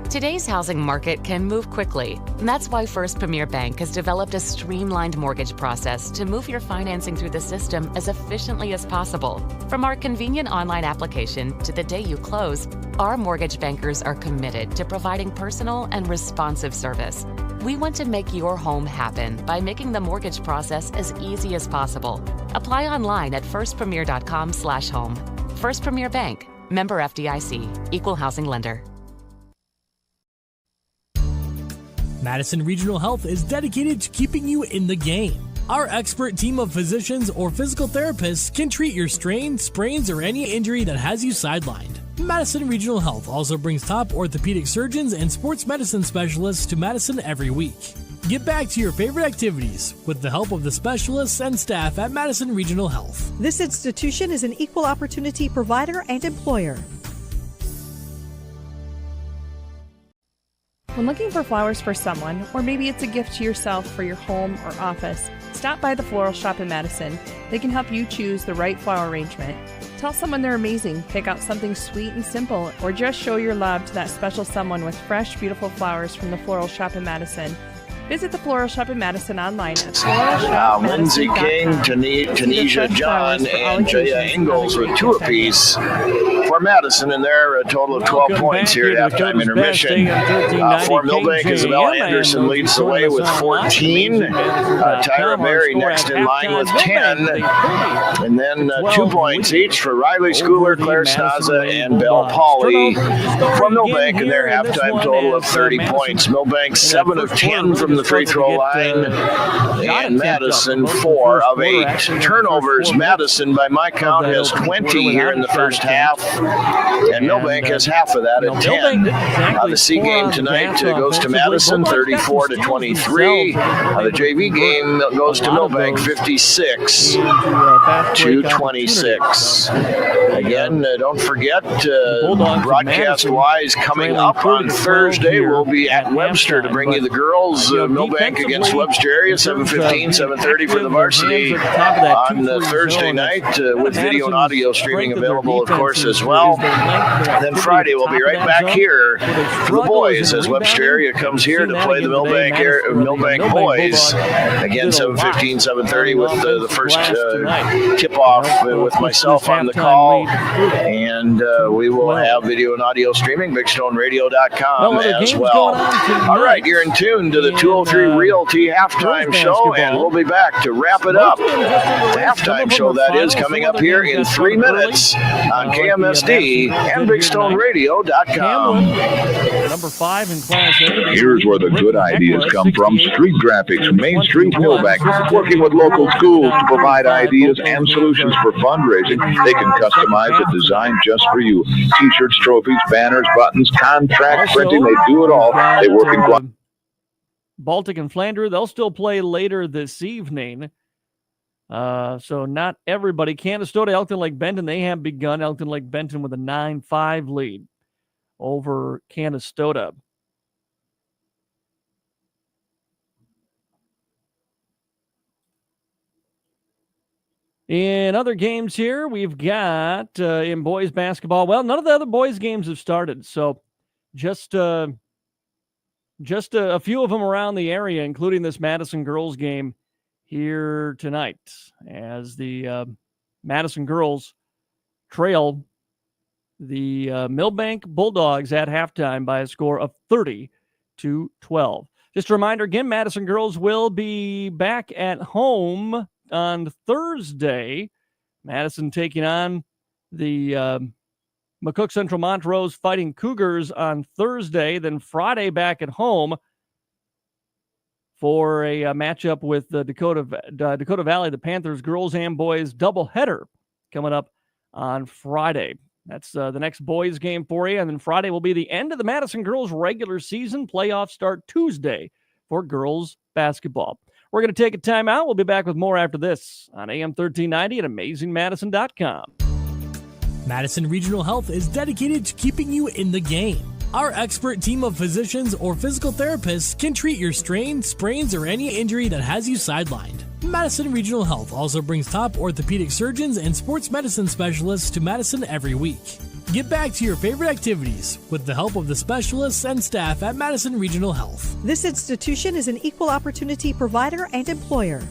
Today's housing market can move quickly. And that's why First Premier Bank has developed a streamlined mortgage process to move your financing through the system as efficiently as possible. From our convenient online application to the day you close, our mortgage bankers are committed to providing personal and responsive service. We want to make your home happen by making the mortgage process as easy as possible. Apply online at firstpremier.com/home. First Premier Bank, member FDIC, equal housing lender. Madison Regional Health is dedicated to keeping you in the game. Our expert team of physicians or physical therapists can treat your strain, sprains, or any injury that has you sidelined. Madison Regional Health also brings top orthopedic surgeons and sports medicine specialists to Madison every week. Get back to your favorite activities with the help of the specialists and staff at Madison Regional Health. This institution is an equal opportunity provider and employer. When looking for flowers for someone, or maybe it's a gift to yourself for your home or office, stop by the Floral Shop in Madison. They can help you choose the right flower arrangement. Tell someone they're amazing, pick out something sweet and simple, or just show your love to that special someone with fresh, beautiful flowers from the Floral Shop in Madison. Visit the Floral Shop in Madison online at Lindsay King, Tanisha John, and Jaya Ingalls with 2 apiece for Madison, and they're a total of 12 points here at halftime intermission. For Milbank, Isabella Anderson leads the way with 14. Tyra Berry next in line with 10. And then 2 points each for Riley Schooler, Claire Staza, and Belle Pauley for Milbank, and their halftime total of 30 points. Milbank 7 of 10 from the free throw line, and Madison 4 of 8. Turnovers, Madison by my count has 20 here in the first half, and Milbank has half of that at 10. The C game tonight goes to Madison 34-23. The JV game goes to Milbank 56-26. Again, don't forget, broadcast-wise, coming up on Thursday, we'll be at Webster to bring you the girls. Milbank against Webster area, 7:15, 7:30 for the varsity on Thursday night, with video and audio streaming available, of course, as well. And then Friday, we'll be right back here for the boys as Webster area comes here to play the Milbank boys. Again, 7:15, 7:30 with the first tip-off with myself on the call. And we will have video and audio streaming, BigStoneRadio.com as well. All right, you're in tune to the 203 Realty Halftime Show, and we'll be back to wrap it up. The halftime show, that is, coming up here in 3 minutes on KMSD and BigStoneRadio.com. Number 5 in Class A. Here's where the good ideas come from. Street Graphics, Main Street, Milbank, working with local schools to provide ideas and solutions for fundraising. They can customize a design just for you. T-shirts, trophies, banners, buttons, contract printing, they do it all. They work in Baltic and Flandreau, they'll still play later this evening. So not everybody. Canastota, Elkton Lake Benton, they have begun. Elkton Lake Benton with a 9-5 lead over Canastota. In other games here, we've got in boys basketball. Well, none of the other boys games have started, so just a few of them around the area, including this Madison Girls game here tonight, as the Madison Girls trail the Milbank Bulldogs at halftime by a score of 30-12. Just a reminder again, Madison Girls will be back at home on Thursday. Madison taking on the McCook Central Montrose Fighting Cougars on Thursday. Then Friday back at home for a matchup with the Dakota Valley, the Panthers girls and boys doubleheader coming up on Friday. That's the next boys game for you. And then Friday will be the end of the Madison Girls regular season. Playoffs start Tuesday for girls basketball. We're going to take a timeout. We'll be back with more after this on AM 1390 at AmazingMadison.com. Madison Regional Health is dedicated to keeping you in the game. Our expert team of physicians or physical therapists can treat your strain, sprains, or any injury that has you sidelined. Madison Regional Health also brings top orthopedic surgeons and sports medicine specialists to Madison every week. Get back to your favorite activities with the help of the specialists and staff at Madison Regional Health. This institution is an equal opportunity provider and employer.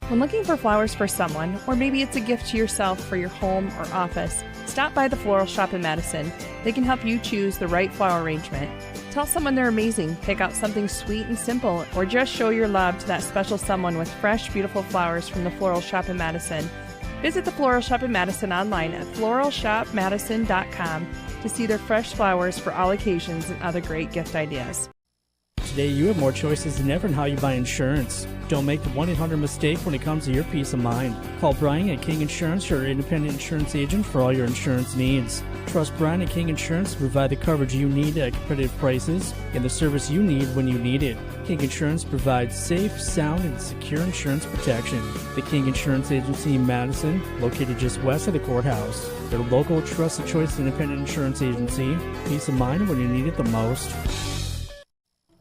When looking for flowers for someone, or maybe it's a gift to yourself for your home or office, stop by the Floral Shop in Madison. They can help you choose the right flower arrangement. Tell someone they're amazing, pick out something sweet and simple, or just show your love to that special someone with fresh, beautiful flowers from the Floral Shop in Madison. Visit the Floral Shop in Madison online at floralshopmadison.com to see their fresh flowers for all occasions and other great gift ideas. Today, you have more choices than ever in how you buy insurance. Don't make the 1-800 mistake when it comes to your peace of mind. Call Brian at King Insurance, your independent insurance agent for all your insurance needs. Trust Brian at King Insurance to provide the coverage you need at competitive prices and the service you need when you need it. King Insurance provides safe, sound, and secure insurance protection. The King Insurance Agency in Madison, located just west of the courthouse. Their local, trusted choice independent insurance agency. Peace of mind when you need it the most.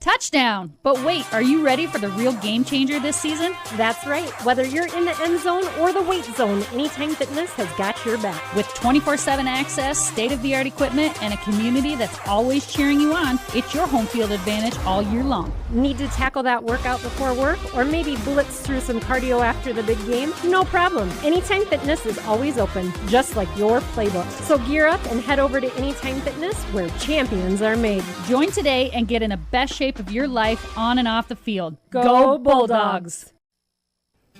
Touchdown! But wait, are you ready for the real game changer this season? That's right. Whether you're in the end zone or the weight zone, Anytime Fitness has got your back. With 24/7 access, state-of-the-art equipment, and a community that's always cheering you on, it's your home field advantage all year long. Need to tackle that workout before work, or maybe blitz through some cardio after the big game? No problem. Anytime Fitness is always open, just like your playbook. So gear up and head over to Anytime Fitness, where champions are made. Join today and get in the best shape of your life on and off the field. Go Bulldogs!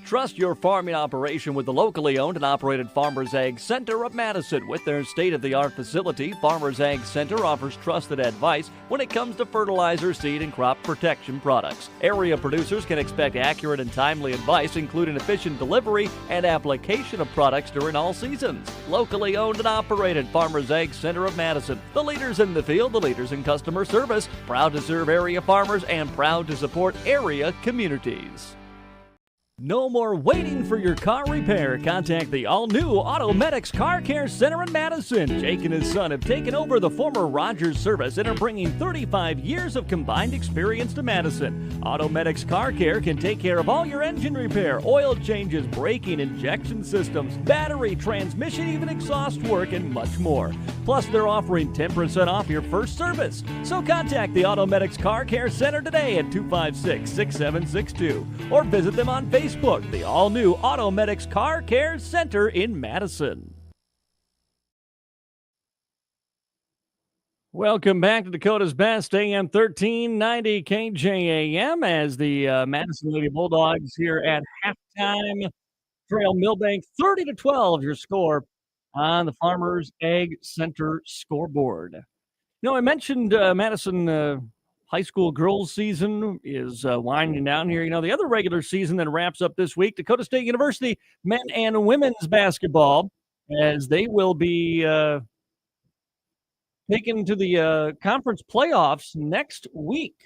Trust your farming operation with the locally owned and operated Farmers Ag Center of Madison. With their state-of-the-art facility, Farmers Ag Center offers trusted advice when it comes to fertilizer, seed, and crop protection products. Area producers can expect accurate and timely advice, including efficient delivery and application of products during all seasons. Locally owned and operated Farmers Ag Center of Madison. The leaders in the field, the leaders in customer service, proud to serve area farmers and proud to support area communities. No more waiting for your car repair. Contact the all-new Automedics Car Care Center in Madison. Jake and his son have taken over the former Rogers service and are bringing 35 years of combined experience to Madison. Automedics Car Care can take care of all your engine repair, oil changes, braking, injection systems, battery, transmission, even exhaust work, and much more. Plus, they're offering 10% off your first service. So contact the Automedics Car Care Center today at 256-6762 or visit them on Facebook Facebook, the all-new Automedics Car Care Center in Madison. Welcome back to Dakota's Best, AM 1390 KJAM, as the Madison Lady Bulldogs here at halftime trail Milbank 30-12, your score on the Farmers Ag Center scoreboard. I mentioned Madison high school girls season is winding down here. The other regular season that wraps up this week, Dakota State University men and women's basketball, as they will be taken to the conference playoffs next week.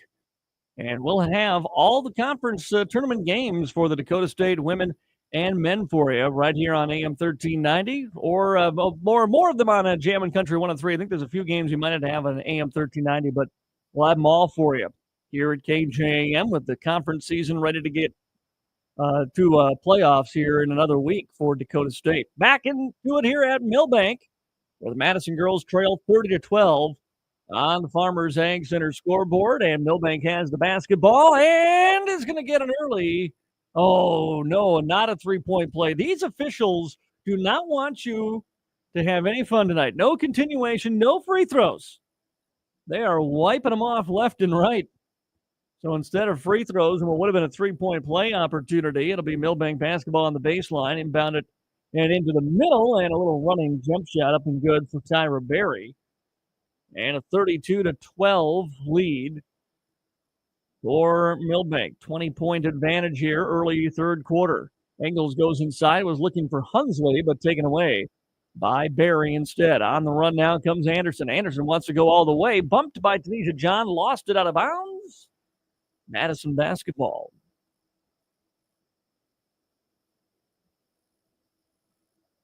And we'll have all the conference tournament games for the Dakota State women and men for you right here on AM 1390, or more of them on Jam & Country 103. I think there's a few games you might have to have on AM 1390, but we'll have them all for you here at KJAM with the conference season ready to get to playoffs here in another week for Dakota State. Back into it here at Milbank, where the Madison girls trail 30-12 on the Farmers Ag Center scoreboard, and Milbank has the basketball and is going to get an early. Oh, no, not a three-point play. These officials do not want you to have any fun tonight. No continuation, no free throws. They are wiping them off left and right. So instead of free throws and what would have been a three-point play opportunity, it'll be Milbank basketball on the baseline, inbounded and into the middle, and a little running jump shot up and good for Tyra Berry. And a 32-12 lead for Milbank. 20-point advantage here early third quarter. Engels goes inside, was looking for Hunsley, but taken away by Berry instead. On the run now comes Anderson. Anderson wants to go all the way. Bumped by Tanisha John, lost it out of bounds. Madison basketball.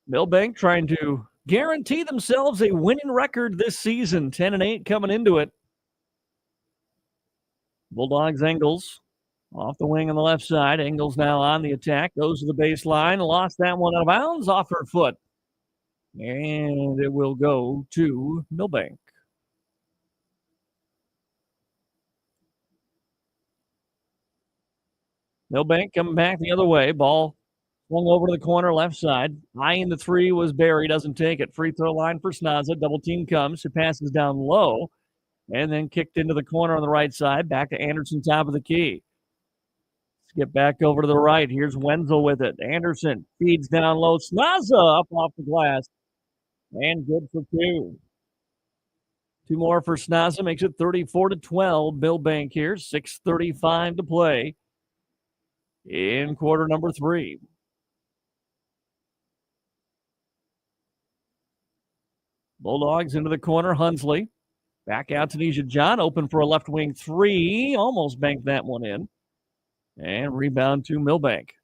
Milbank trying to guarantee themselves a winning record this season, 10-8 coming into it. Bulldogs Engels off the wing on the left side. Engels now on the attack, goes to the baseline, lost that one out of bounds off her foot. And it will go to Milbank. Milbank coming back the other way. Ball swung over to the corner left side. Eyeing the three was Berry, doesn't take it. Free throw line for Snaza. Double team comes. She passes down low and then kicked into the corner on the right side. Back to Anderson, top of the key. Let's get back over to the right. Here's Wenzel with it. Anderson feeds down low. Snaza up off the glass. And good for two. Two more for Snaza. Makes it 34-12. Milbank here. 6:35 to play in quarter number 3. Bulldogs into the corner. Hunsley. Back out to Tanisha John. Open for a left wing three. Almost banked that one in. And rebound to Milbank.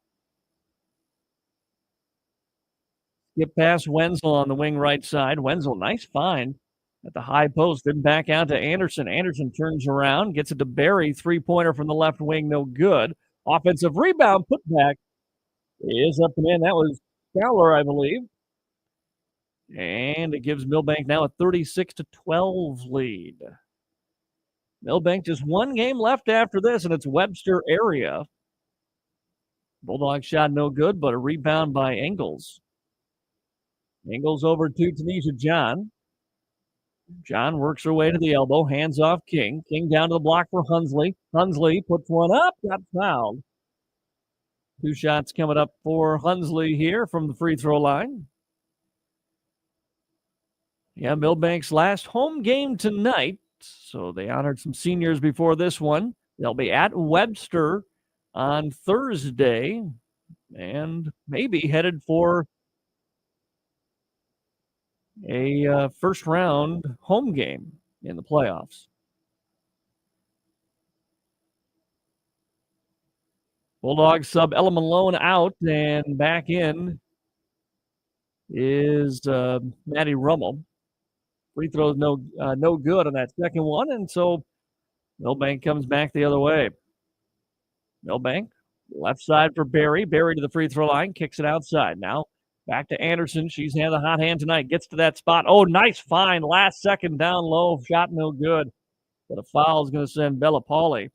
Get past Wenzel on the wing right side. Wenzel, nice find at the high post. Then back out to Anderson. Anderson turns around. Gets it to Berry. Three-pointer from the left wing. No good. Offensive rebound. Putback is up and in. That was Fowler, I believe. And it gives Milbank now a 36-12 lead. Milbank just one game left after this, and it's Webster area. Bulldog shot no good, but a rebound by Engels. Engels over to Tanisha John. John works her way to the elbow, hands off King. King down to the block for Hunsley. Hunsley puts one up, got fouled. Two shots coming up for Hunsley here from the free throw line. Yeah, Milbank's last home game tonight. So they honored some seniors before this one. They'll be at Webster on Thursday and maybe headed for a first round home game in the playoffs. Bulldogs sub Ella Malone out, and back in is Maddie Rummel. Free throws no good on that second one, and so Milbank comes back the other way. Milbank, left side for Berry. Berry to the free throw line, kicks it outside. Now back to Anderson. She's had the hot hand tonight. Gets to that spot. Oh, nice find. Last second down low. Shot no good. But a foul is going to send Bella Pauley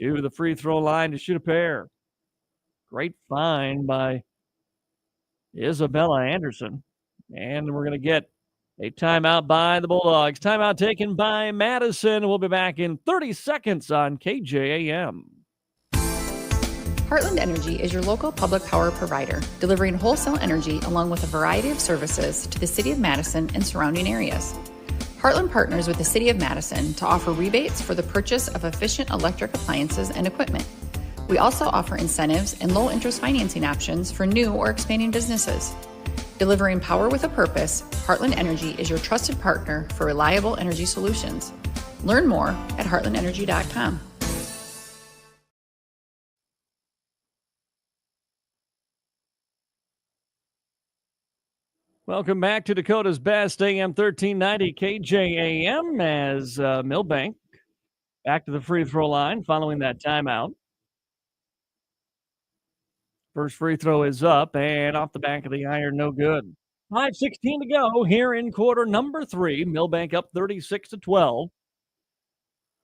to the free throw line to shoot a pair. Great find by Isabella Anderson. And we're going to get a timeout by the Bulldogs. Timeout taken by Madison. We'll be back in 30 seconds on KJAM. Heartland Energy is your local public power provider, delivering wholesale energy along with a variety of services to the City of Madison and surrounding areas. Heartland partners with the City of Madison to offer rebates for the purchase of efficient electric appliances and equipment. We also offer incentives and low-interest financing options for new or expanding businesses. Delivering power with a purpose, Heartland Energy is your trusted partner for reliable energy solutions. Learn more at heartlandenergy.com. Welcome back to Dakota's Best, AM 1390 KJAM, as Milbank back to the free throw line following that timeout. First free throw is up and off the back of the iron, no good. 5:16 to go here in quarter number 3. Milbank up 36-12.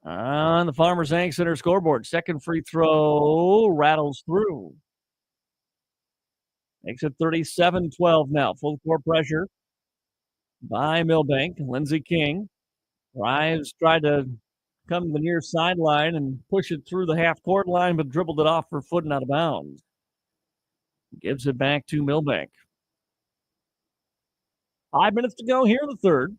On the Farmers Bank Center scoreboard, second free throw rattles through. Makes it 37-12 now. Full court pressure by Milbank. Lindsey King drives, tried to come to the near sideline and push it through the half-court line, but dribbled it off her foot and out of bounds. Gives it back to Milbank. 5 minutes to go here in the third.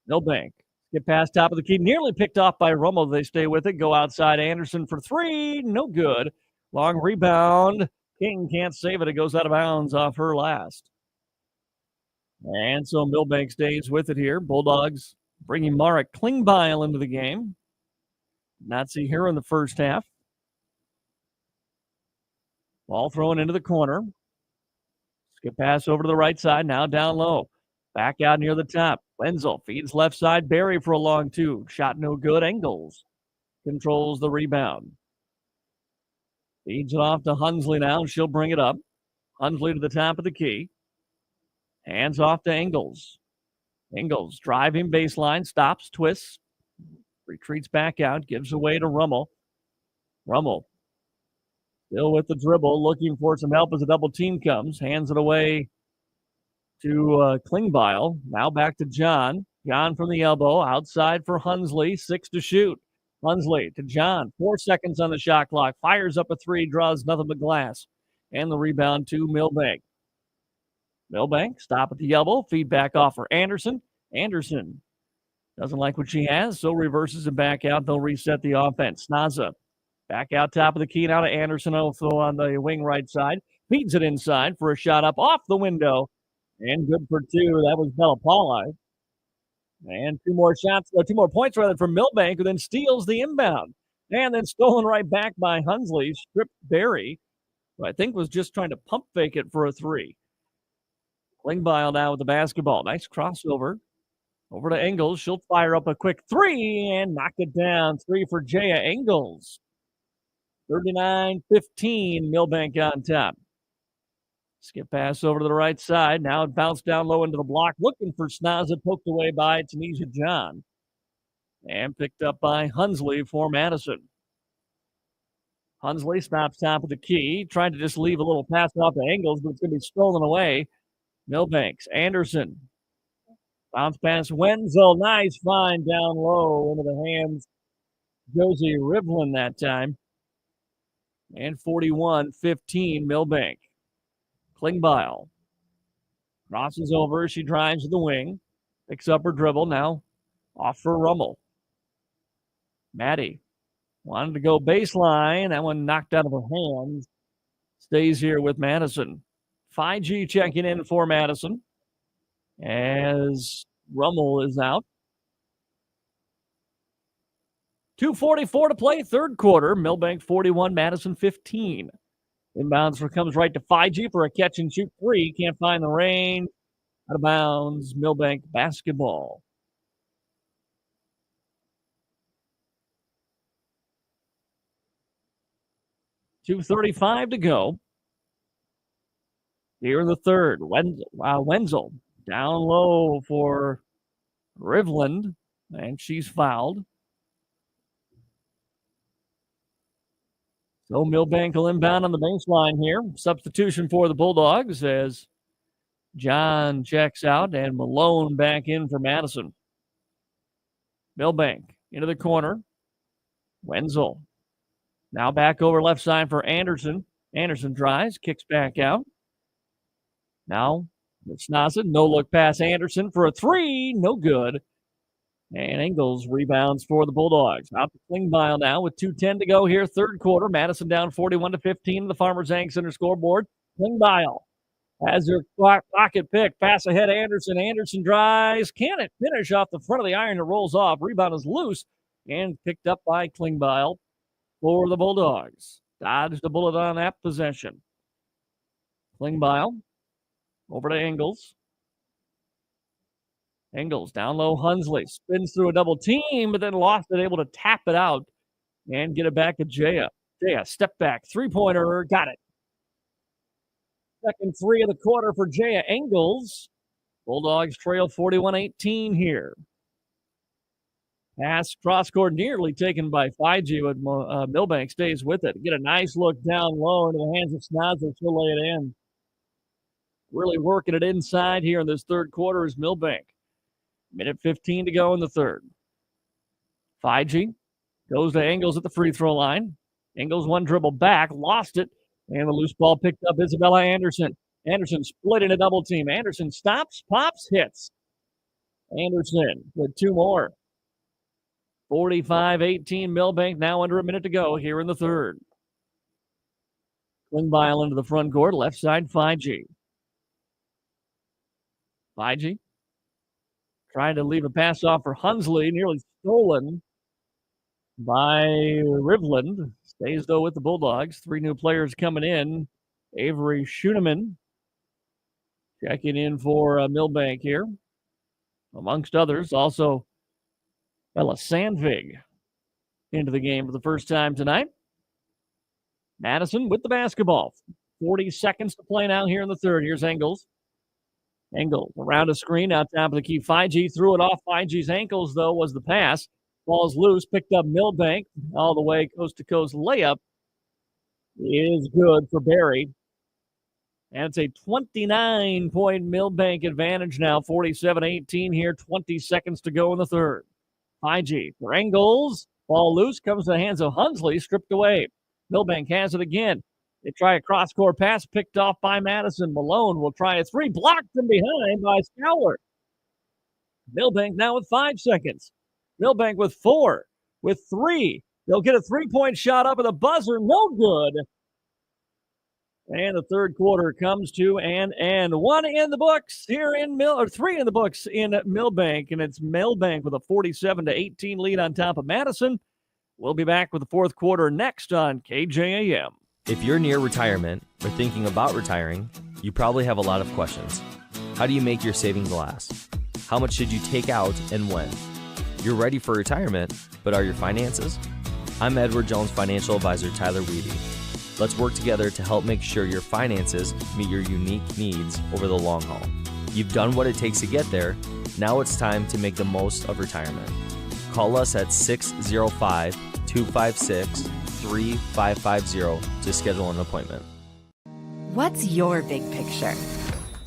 Milbank get past top of the key. Nearly picked off by Romo. They stay with it. Go outside. Anderson for 3. No good. Long rebound. King can't save it. It goes out of bounds off her last. And so Milbank stays with it here. Bulldogs bringing Mara Klingbeil into the game. Not see her in the first half. Ball thrown into the corner. Skip pass over to the right side. Now down low. Back out near the top. Wenzel feeds left side. Barry for a long 2. Shot no good. Engels controls the rebound. Feeds it off to Hunsley now. She'll bring it up. Hunsley to the top of the key. Hands off to Engels. Engels driving baseline. Stops, twists. Retreats back out. Gives away to Rummel. Rummel still with the dribble. Looking for some help as a double team comes. Hands it away to Klingbeil. Now back to John. John from the elbow. Outside for Hunsley. 6 to shoot. Hunsley to John. 4 seconds on the shot clock. Fires up a 3. Draws nothing but glass. And the rebound to Milbank. Milbank, stop at the elbow. Feedback off for Anderson. Anderson doesn't like what she has, so reverses it back out. They'll reset the offense. Snaza back out top of the key now to Anderson, also on the wing right side. Feeds it inside for a shot up off the window. And good for 2. That was Bella Pauli. And 2 more points rather from Milbank, who then steals the inbound. And then stolen right back by Hunsley. Stripped Barry, who I think was just trying to pump fake it for a 3. Klingbeil now with the basketball. Nice crossover. Over to Engels. She'll fire up a quick 3 and knock it down. 3 for Jaya Engels. 39-15, Milbank on top. Skip pass over to the right side. Now it bounced down low into the block. Looking for Snaza. Poked away by Tanisha John. And picked up by Hunsley for Madison. Hunsley stops top of the key. Trying to just leave a little pass off to Engels, but it's going to be stolen away. Milbanks. Anderson. Bounce pass. Wenzel. Nice find down low into the hands. Josie Rivlin that time. And 41-15, Milbank. Klingbeil crosses over. She drives to the wing. Picks up her dribble. Now off for Rummel. Maddie wanted to go baseline. That one knocked out of her hands. Stays here with Madison. 5G checking in for Madison as Rummel is out. 2:44 to play, third quarter. Milbank 41, Madison 15. Inbounds comes right to 5G for a catch and shoot 3. Can't find the range. Out of bounds, Milbank basketball. .235 to go. Here in the third. Wenzel down low for Rivland, and she's fouled. So Milbank will inbound on the baseline here. Substitution for the Bulldogs as John checks out and Malone back in for Madison. Milbank into the corner. Wenzel. Now back over left side for Anderson. Anderson drives, kicks back out. Now it's Snazen. No look pass Anderson for a three. No good. And Ingles rebounds for the Bulldogs. Out to Klingbeil now with 2:10 to go here, third quarter. Madison down 41-15 to the Farmers Ag Center scoreboard. Klingbeil has their pocket pick. Pass ahead Anderson. Anderson drives. Can it finish off the front of the iron? It rolls off. Rebound is loose and picked up by Klingbeil for the Bulldogs. Dodged the bullet on that possession. Klingbeil over to Ingles. Ingles down low. Hunsley spins through a double team, but then lost it, able to tap it out and get it back to Jaya. Jaya, step back. Three-pointer. Got it. Second three of the quarter for Jaya Ingles. Bulldogs trail 41-18 here. Pass cross-court nearly taken by Fiji, but Milbank stays with it. Get a nice look down low into the hands of Snazer. She'll lay it in. Really working it inside here in this third quarter is Milbank. Minute 15 to go in the third. Fiji goes to Ingles at the free throw line. Ingles one dribble back, lost it, and the loose ball picked up Isabella Anderson. Anderson split in a double team. Anderson stops, pops, hits. Anderson with two more. 45-18 Milbank, now under a minute to go here in the third. Klingbeil into the front court, left side Fiji. Fiji trying to leave a pass off for Hunsley, nearly stolen by Rivland. Stays, though, with the Bulldogs. Three new players coming in. Avery Schoeneman checking in for Milbank here. Amongst others, also Ella Sandvig into the game for the first time tonight. Madison with the basketball. 40 seconds to play now here in the third. Here's Ingles. Engel around a screen out top of the key. Fiji threw it off Fiji's ankles, though, was the pass. Ball's loose, picked up Milbank all the way coast to coast. Layup is good for Barry. And it's a 29-point Milbank advantage now, 47-18 here, 20 seconds to go in the third. Fiji for Engels. Ball loose, comes to the hands of Hunsley, stripped away. Milbank has it again. They try a cross-court pass, picked off by Madison. Malone will try a three, blocked from behind by Scouler. Milbank now with 5 seconds. Milbank with 4, with 3. They'll get a three-point shot up at the buzzer, no good. And the third quarter comes to an end. 1 in the books here in 3 in the books in Milbank, and it's Milbank with a 47-18 lead on top of Madison. We'll be back with the fourth quarter next on KJAM. If you're near retirement or thinking about retiring, you probably have a lot of questions. How do you make your savings last? How much should you take out and when? You're ready for retirement, but are your finances? I'm Edward Jones financial advisor Tyler Weedy. Let's work together to help make sure your finances meet your unique needs over the long haul. You've done what it takes to get there. Now it's time to make the most of retirement. Call us at 605-256-3550 to schedule an appointment. What's your big picture?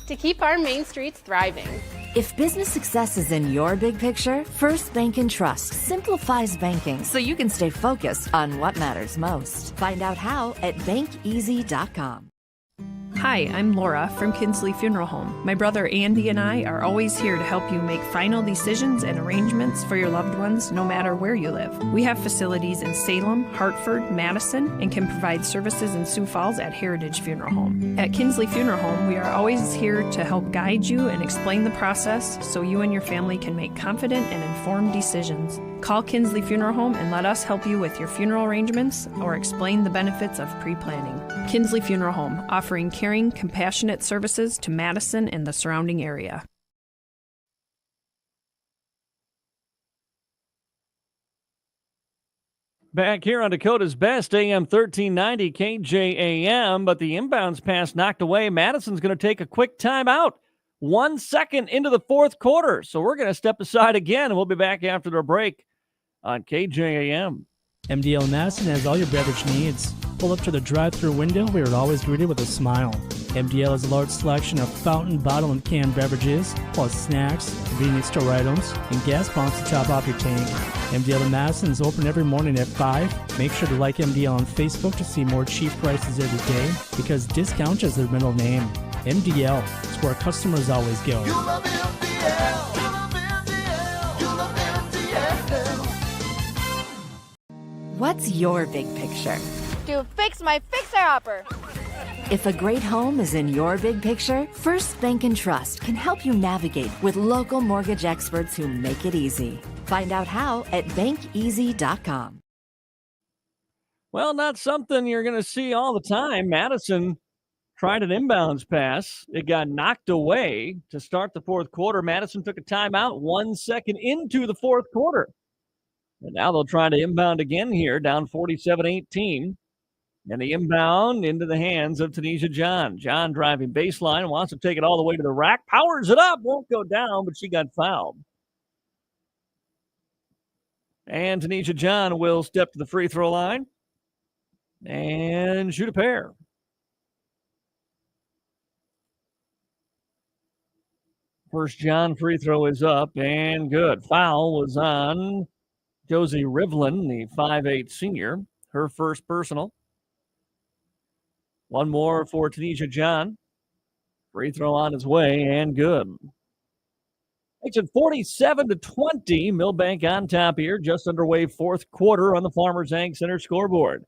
To keep our main streets thriving. If business success is in your big picture, First Bank and Trust simplifies banking so you can stay focused on what matters most. Find out how at bankeasy.com. Hi, I'm Laura from Kinsley Funeral Home. My brother Andy and I are always here to help you make final decisions and arrangements for your loved ones, no matter where you live. We have facilities in Salem, Hartford, Madison, and can provide services in Sioux Falls at Heritage Funeral Home. At Kinsley Funeral Home, we are always here to help guide you and explain the process so you and your family can make confident and informed decisions. Call Kinsley Funeral Home and let us help you with your funeral arrangements or explain the benefits of pre-planning. Kinsley Funeral Home, offering caring, compassionate services to Madison and the surrounding area. Back here on Dakota's Best, AM 1390 KJAM, but the inbounds pass knocked away. Madison's going to take a quick timeout. 1 second into the fourth quarter. So we're going to step aside again, and we'll be back after the break on KJAM. MDL Madison has all your beverage needs. pull up to the drive-thru window, we are always greeted with a smile. MDL has a large selection of fountain, bottle, and canned beverages, plus snacks, convenience store items, and gas pumps to top off your tank. MDL in Madison is open every morning at 5. Make sure to like MDL on Facebook to see more cheap prices every day, because discount is their middle name. MDL is where customers always go. You love MDL. You love MDL. You love MDL. What's your big picture? To fix my fixer-upper. If a great home is in your big picture, First Bank and Trust can help you navigate with local mortgage experts who make it easy. Find out how at bankeasy.com. Well, not something you're going to see all the time. Madison tried an inbounds pass. It got knocked away to start the fourth quarter. Madison took a timeout 1 second into the fourth quarter. And now they'll try to inbound again here, down 47-18. And the inbound into the hands of Tanisha John. John driving baseline, wants to take it all the way to the rack, powers it up, won't go down, but she got fouled. And Tanisha John will step to the free throw line and shoot a pair. First John free throw is up and good. Foul was on Josie Rivlin, the 5'8 senior, her first personal. One more for Tanisha John. Free throw on his way and good. Makes it 47-20. Milbank on top here. Just underway fourth quarter on the Farmers Ag Center scoreboard.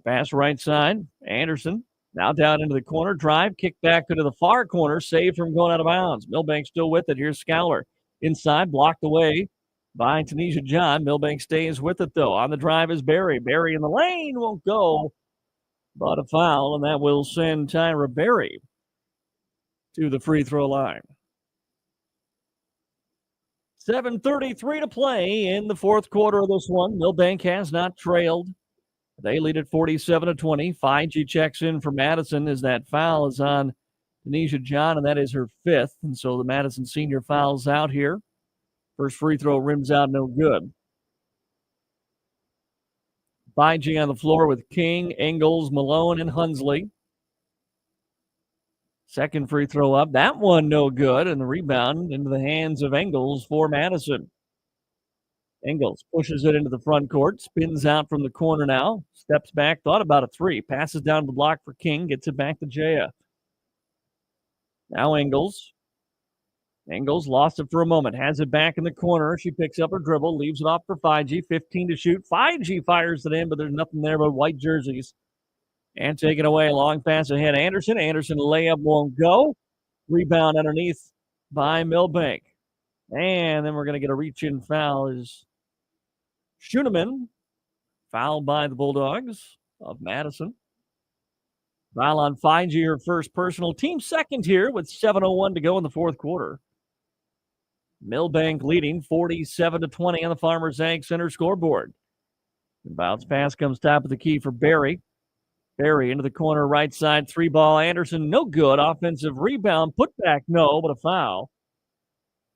Pass right side. Anderson now down into the corner. Drive. Kick back to the far corner. Save from going out of bounds. Milbank still with it. Here's Schouler. Inside. Blocked away by Tanisha John. Milbank stays with it, though. On the drive is Berry. Berry in the lane. Won't go. But a foul, and that will send Tyra Berry to the free throw line. 7:33 to play in the fourth quarter of this one. Milbank has not trailed. They lead at 47-20. Fige checks in for Madison as that foul is on Tanisha John, and that is her fifth. And so the Madison senior fouls out here. First free throw rims out, no good. Fige on the floor with King, Engels, Malone, and Hunsley. Second free throw up. That one no good, and the rebound into the hands of Engels for Madison. Engels pushes it into the front court, spins out from the corner now, steps back, thought about a three, passes down the block for King, gets it back to Jaya. Now Engels. Engels lost it for a moment, has it back in the corner. She picks up her dribble, leaves it off for Fige, 15 to shoot. Fige fires it in, but there's nothing there but white jerseys. And taken away, long pass ahead. Anderson. Anderson layup won't go. Rebound underneath by Milbank. And then we're going to get a reach-in foul as Schoeneman fouled by the Bulldogs of Madison. Foul on Fige, her first personal. Team second here with 7:01 to go in the fourth quarter. Milbank leading 47-20 on the Farmers Ag Center scoreboard. The bounce pass comes top of the key for Berry. Berry into the corner, right side, three ball. Anderson, no good. Offensive rebound, put back, no, but a foul.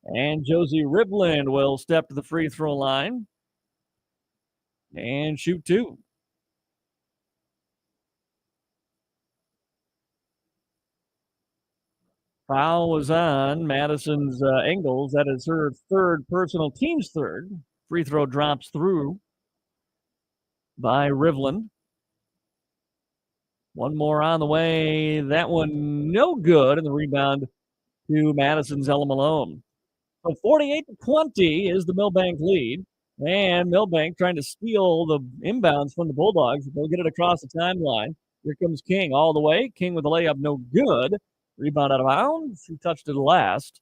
And Josie Rivlin will step to the free throw line and shoot two. Foul was on Madison's Engels. That is her third personal, team's third. Free throw drops through by Rivlin. One more on the way. That one no good. And the rebound to Madison's Ella Malone. So 48-20 is the Milbank lead. And Milbank trying to steal the inbounds from the Bulldogs. They'll get it across the timeline. Here comes King all the way. King with the layup, no good. Rebound out of bounds. Who touched it last?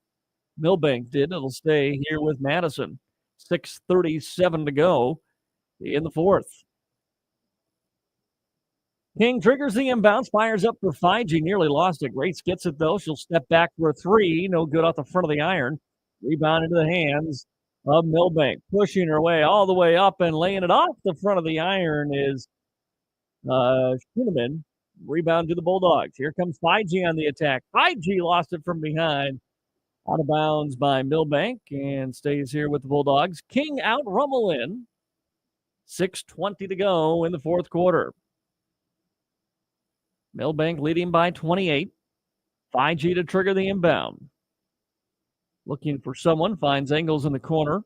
Milbank did. It'll stay here with Madison. 6:37 to go in the fourth. King triggers the inbounds, fires up for Fige. Nearly lost it. Grace gets it, though. She'll step back for a three. No good off the front of the iron. Rebound into the hands of Milbank. Pushing her way all the way up and laying it off the front of the iron is Schoeneman. Rebound to the Bulldogs. Here comes Fige on the attack. Fige lost it from behind. Out of bounds by Milbank and stays here with the Bulldogs. King out, Rummel in. 6:20 to go in the fourth quarter. Milbank leading by 28. 5G to trigger the inbound. Looking for someone, finds Engels in the corner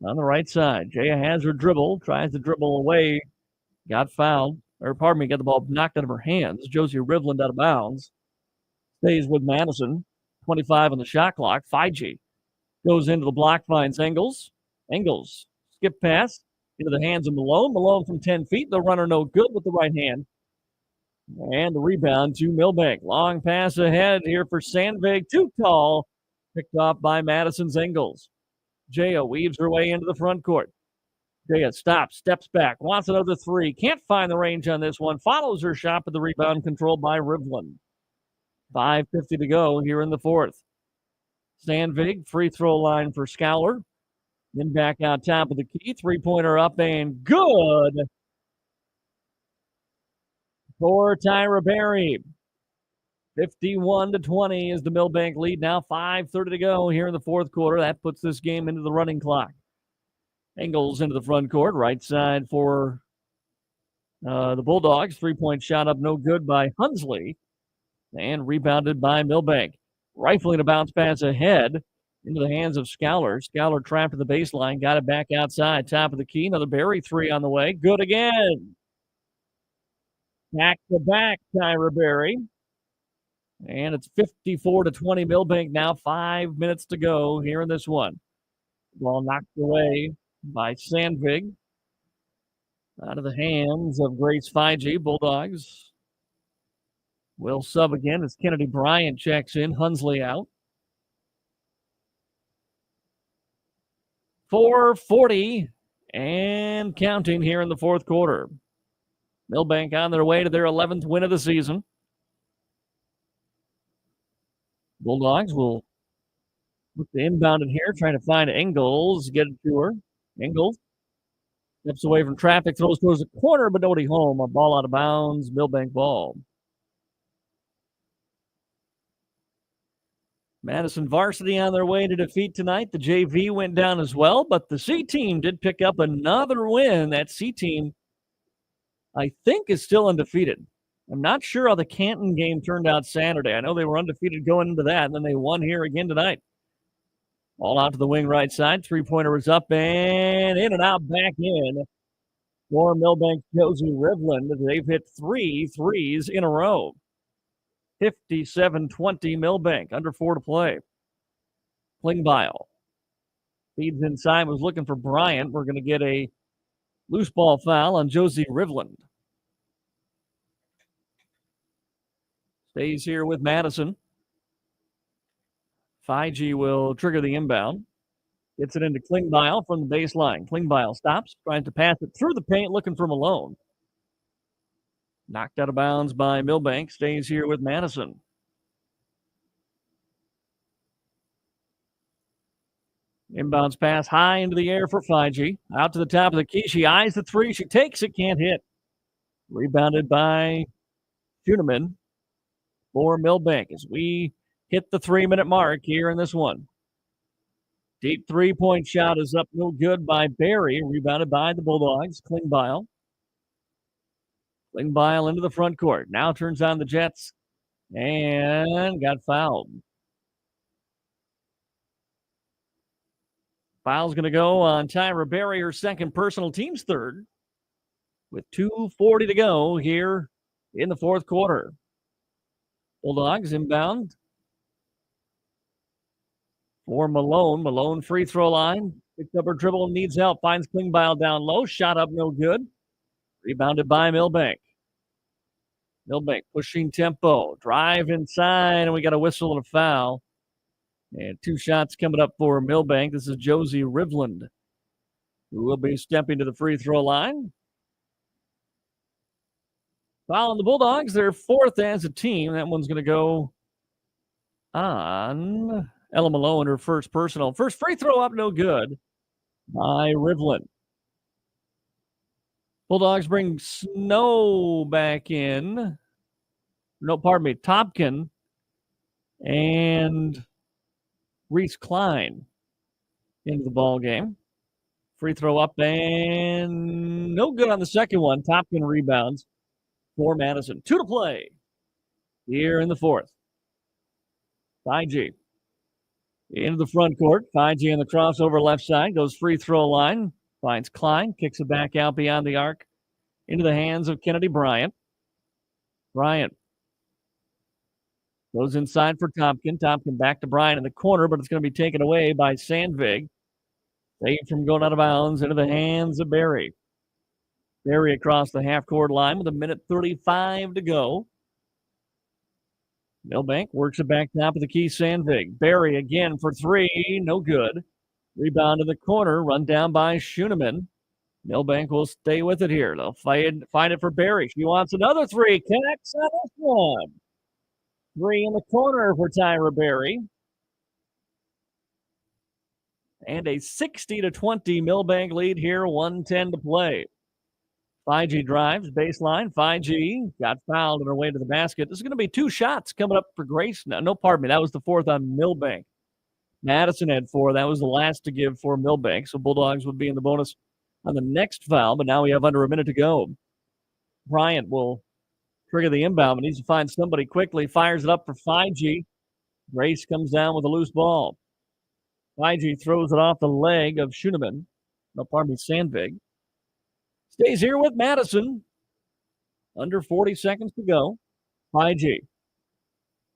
on the right side. Jaya has her dribble, tries to dribble away, got fouled, or pardon me, got the ball knocked out of her hands. Josie Rivland out of bounds. Stays with Madison. 25 on the shot clock. 5G goes into the block, finds Engels. Engels, skip pass into the hands of Malone. Malone from 10 feet. The runner no good with the right hand. And the rebound to Milbank. Long pass ahead here for Sandvig. Too tall. Picked off by Madison's Engels. Jaya weaves her way into the front court. Jaya stops, steps back, wants another three. Can't find the range on this one. Follows her shot, but the rebound controlled by Rivland. 5:50 to go here in the fourth. Sandvig, free throw line for Schouler. Then back out top of the key. Three-pointer up and good for Tyra Berry. 51-20 is the Milbank lead now. 5:30 to go here in the fourth quarter. That puts this game into the running clock. Engels into the front court. Right side for the Bulldogs. Three-point shot up no good by Hunsley. And rebounded by Milbank. Rifling a bounce pass ahead into the hands of Schouler. Schouler trapped at the baseline. Got it back outside. Top of the key. Another Berry three on the way. Good again. Back to back, Tyra Berry. And it's 54-20 Milbank now. 5 minutes to go here in this one. Ball knocked away by Sandvig. Out of the hands of Grace 5G. Bulldogs will sub again as Kennedy Bryant checks in. Hunsley out. 4:40 and counting here in the fourth quarter. Milbank on their way to their 11th win of the season. Bulldogs will look to inbound it here, trying to find Engels, get it to her. Engels steps away from traffic, throws towards the corner, but nobody home. A ball out of bounds, Milbank ball. Madison varsity on their way to defeat tonight. The JV went down as well, but the C team did pick up another win. That C team, I think, is still undefeated. I'm not sure how the Canton game turned out Saturday. I know they were undefeated going into that, and then they won here again tonight. All out to the wing right side. Three-pointer is up and in and out, back in for Milbank Josie Rivland. They've hit 3 threes in a row. 57-20 Milbank. Under 4 to play. Klingbeil feeds inside, was looking for Bryant. We're going to get a loose ball foul on Josie Rivland. Stays here with Madison. 5G will trigger the inbound. Gets it into Klingbeil from the baseline. Klingbeil stops, trying to pass it through the paint, looking for Malone. Knocked out of bounds by Milbank. Stays here with Madison. Inbounds pass high into the air for 5G. Out to the top of the key. She eyes the three. She takes it, can't hit. Rebounded by Schuneman for Milbank as we hit the 3-minute mark here in this one. Deep three-point shot is up no good by Berry. Rebounded by the Bulldogs. Klingbeil. Klingbeil into the front court. Now turns on the Jets and got fouled. Foul's going to go on Tyra Berry, her second personal, team's third, with 2:40 to go here in the fourth quarter. Bulldogs inbound for Malone. Malone free throw line. Picked up her dribble and needs help. Finds Klingbeil down low. Shot up no good. Rebounded by Milbank. Milbank pushing tempo. Drive inside, and we got a whistle and a foul. And 2 shots coming up for Milbank. This is Josie Rivland, who will be stepping to the free throw line. Foul on the Bulldogs. They're fourth as a team. That one's going to go on Ella Malone, her first personal. First free throw up, no good by Rivland. Bulldogs bring Snow back in. No, pardon me, Topkin and Reese Klein into the ball game. Free throw up and no good on the second one. Topkin rebounds for Madison. 2 to play here in the fourth. 5G into the front court. 5G in the crossover left side. Goes free throw line. Finds Klein. Kicks it back out beyond the arc. Into the hands of Kennedy Bryant. Bryant goes inside for Tompkin. Tompkin back to Bryant in the corner, but it's going to be taken away by Sandvig. Saved from going out of bounds into the hands of Barry. Barry across the half-court line with 1:35 to go. Milbank works it back top of the key, Sandvig. Barry again for three, no good. Rebound in the corner, run down by Schoenemann. Milbank will stay with it here. They'll find it for Barry. She wants another three, connects on this one. Three in the corner for Tyra Barry. And a 60-20 Milbank lead here, 1:10 to play. 5G drives, baseline. 5G got fouled on her way to the basket. This is going to be 2 shots coming up for Grace. No, pardon me. That was the fourth on Milbank. Madison had 4. That was the last to give for Milbank. So Bulldogs would be in the bonus on the next foul, but now we have under a minute to go. Bryant will trigger the inbound, but needs to find somebody quickly. Fires it up for 5G. Grace comes down with a loose ball. 5G throws it off the leg of Schoenemann. No, pardon me, Sandvig. Stays here with Madison. Under 40 seconds to go. 5G.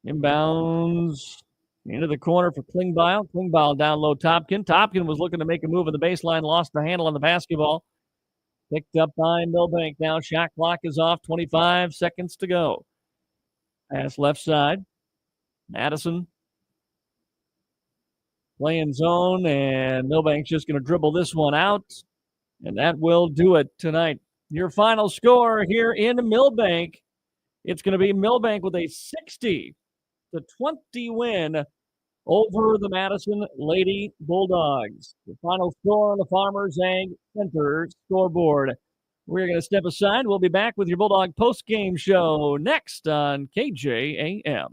Inbounds into the corner for Klingbeil. Klingbeil down low, Topkin. Topkin was looking to make a move in the baseline, lost the handle on the basketball. Picked up by Milbank now. Shot clock is off, 25 seconds to go. Pass left side. Madison playing zone, and Milbank's just going to dribble this one out. And that will do it tonight. Your final score here in Milbank. It's going to be Milbank with a 60-20 win over the Madison Lady Bulldogs. The final score on the Farmers Ag Center scoreboard. We're going to step aside. We'll be back with your Bulldog post-game show next on KJAM.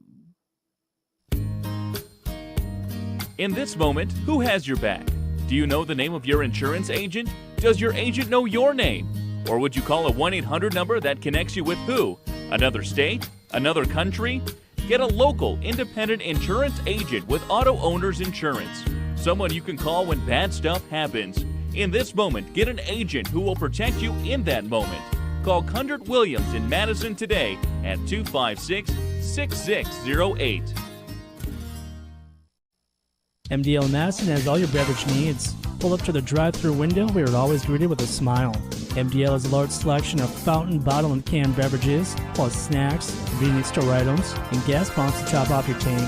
In this moment, who has your back? Do you know the name of your insurance agent? Does your agent know your name? Or would you call a 1-800 number that connects you with who? Another state? Another country? Get a local, independent insurance agent with Auto Owners Insurance. Someone you can call when bad stuff happens. In this moment, get an agent who will protect you in that moment. Call Kundert Williams in Madison today at 256-6608. MDL Madison has all your beverage needs. Pull up to the drive-thru window where you're always greeted with a smile. MDL has a large selection of fountain, bottle, and canned beverages, plus snacks, convenience store items, and gas pumps to top off your tank.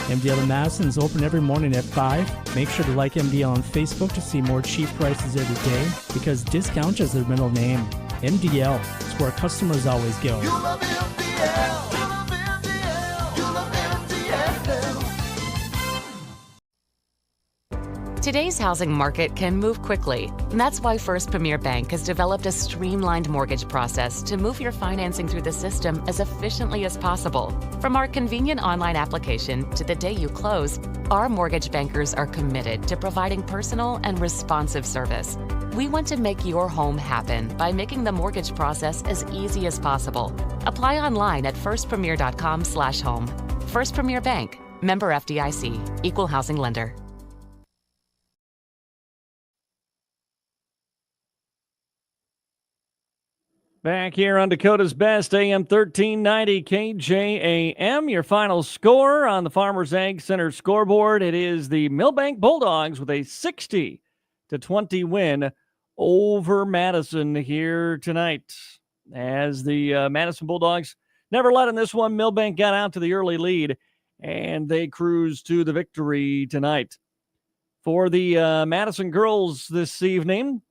MDL in Madison is open every morning at 5. Make sure to like MDL on Facebook to see more cheap prices every day, because discount is their middle name. MDL is where customers always go. You love MDL. You love MDL. You love MDL. Today's housing market can move quickly. And that's why First Premier Bank has developed a streamlined mortgage process to move your financing through the system as efficiently as possible. From our convenient online application to the day you close, our mortgage bankers are committed to providing personal and responsive service. We want to make your home happen by making the mortgage process as easy as possible. Apply online at firstpremier.com/home. First Premier Bank, member FDIC, equal housing lender. Back here on Dakota's Best, AM 1390 KJAM. Your final score on the Farmers Ag Center scoreboard. It is the Milbank Bulldogs with a 60-20 win over Madison here tonight. As the Madison Bulldogs never let in this one, Milbank got out to the early lead, and they cruised to the victory tonight. For the Madison girls this evening,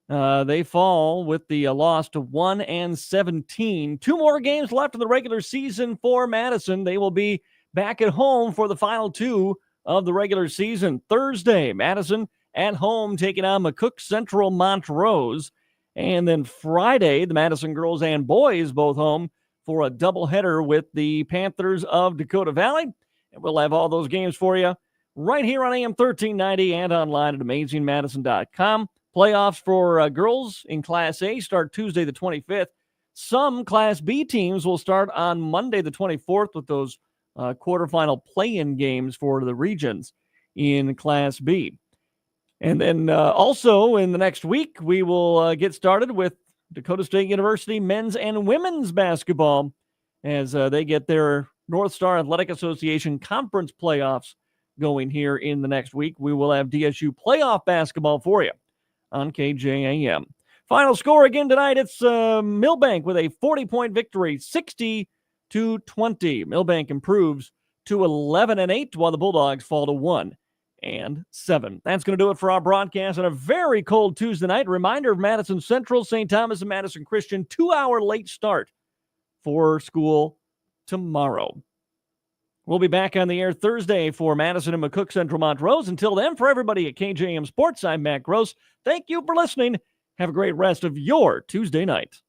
they fall with the loss to 1-17. 2 more games left in the regular season for Madison. They will be back at home for the final 2 of the regular season. Thursday, Madison at home taking on McCook Central Montrose. And then Friday, the Madison girls and boys both home for a doubleheader with the Panthers of Dakota Valley. And we'll have all those games for you right here on AM 1390 and online at amazingmadison.com. Playoffs for girls in Class A start Tuesday the 25th. Some Class B teams will start on Monday the 24th with those quarterfinal play-in games for the regions in Class B. And then also in the next week, we will get started with Dakota State University men's and women's basketball as they get their North Star Athletic Association conference playoffs going here in the next week. We will have DSU playoff basketball for you on KJAM. Final score again tonight, it's Milbank with a 40-point victory, 60-20. Milbank improves to 11-8, while the Bulldogs fall to 1-7. That's going to do it for our broadcast on a very cold Tuesday night. Reminder of Madison Central, St. Thomas, and Madison Christian, 2-hour late start for school tomorrow. We'll be back on the air Thursday for Madison and McCook Central Montrose. Until then, for everybody at KJM Sports, I'm Matt Gross. Thank you for listening. Have a great rest of your Tuesday night.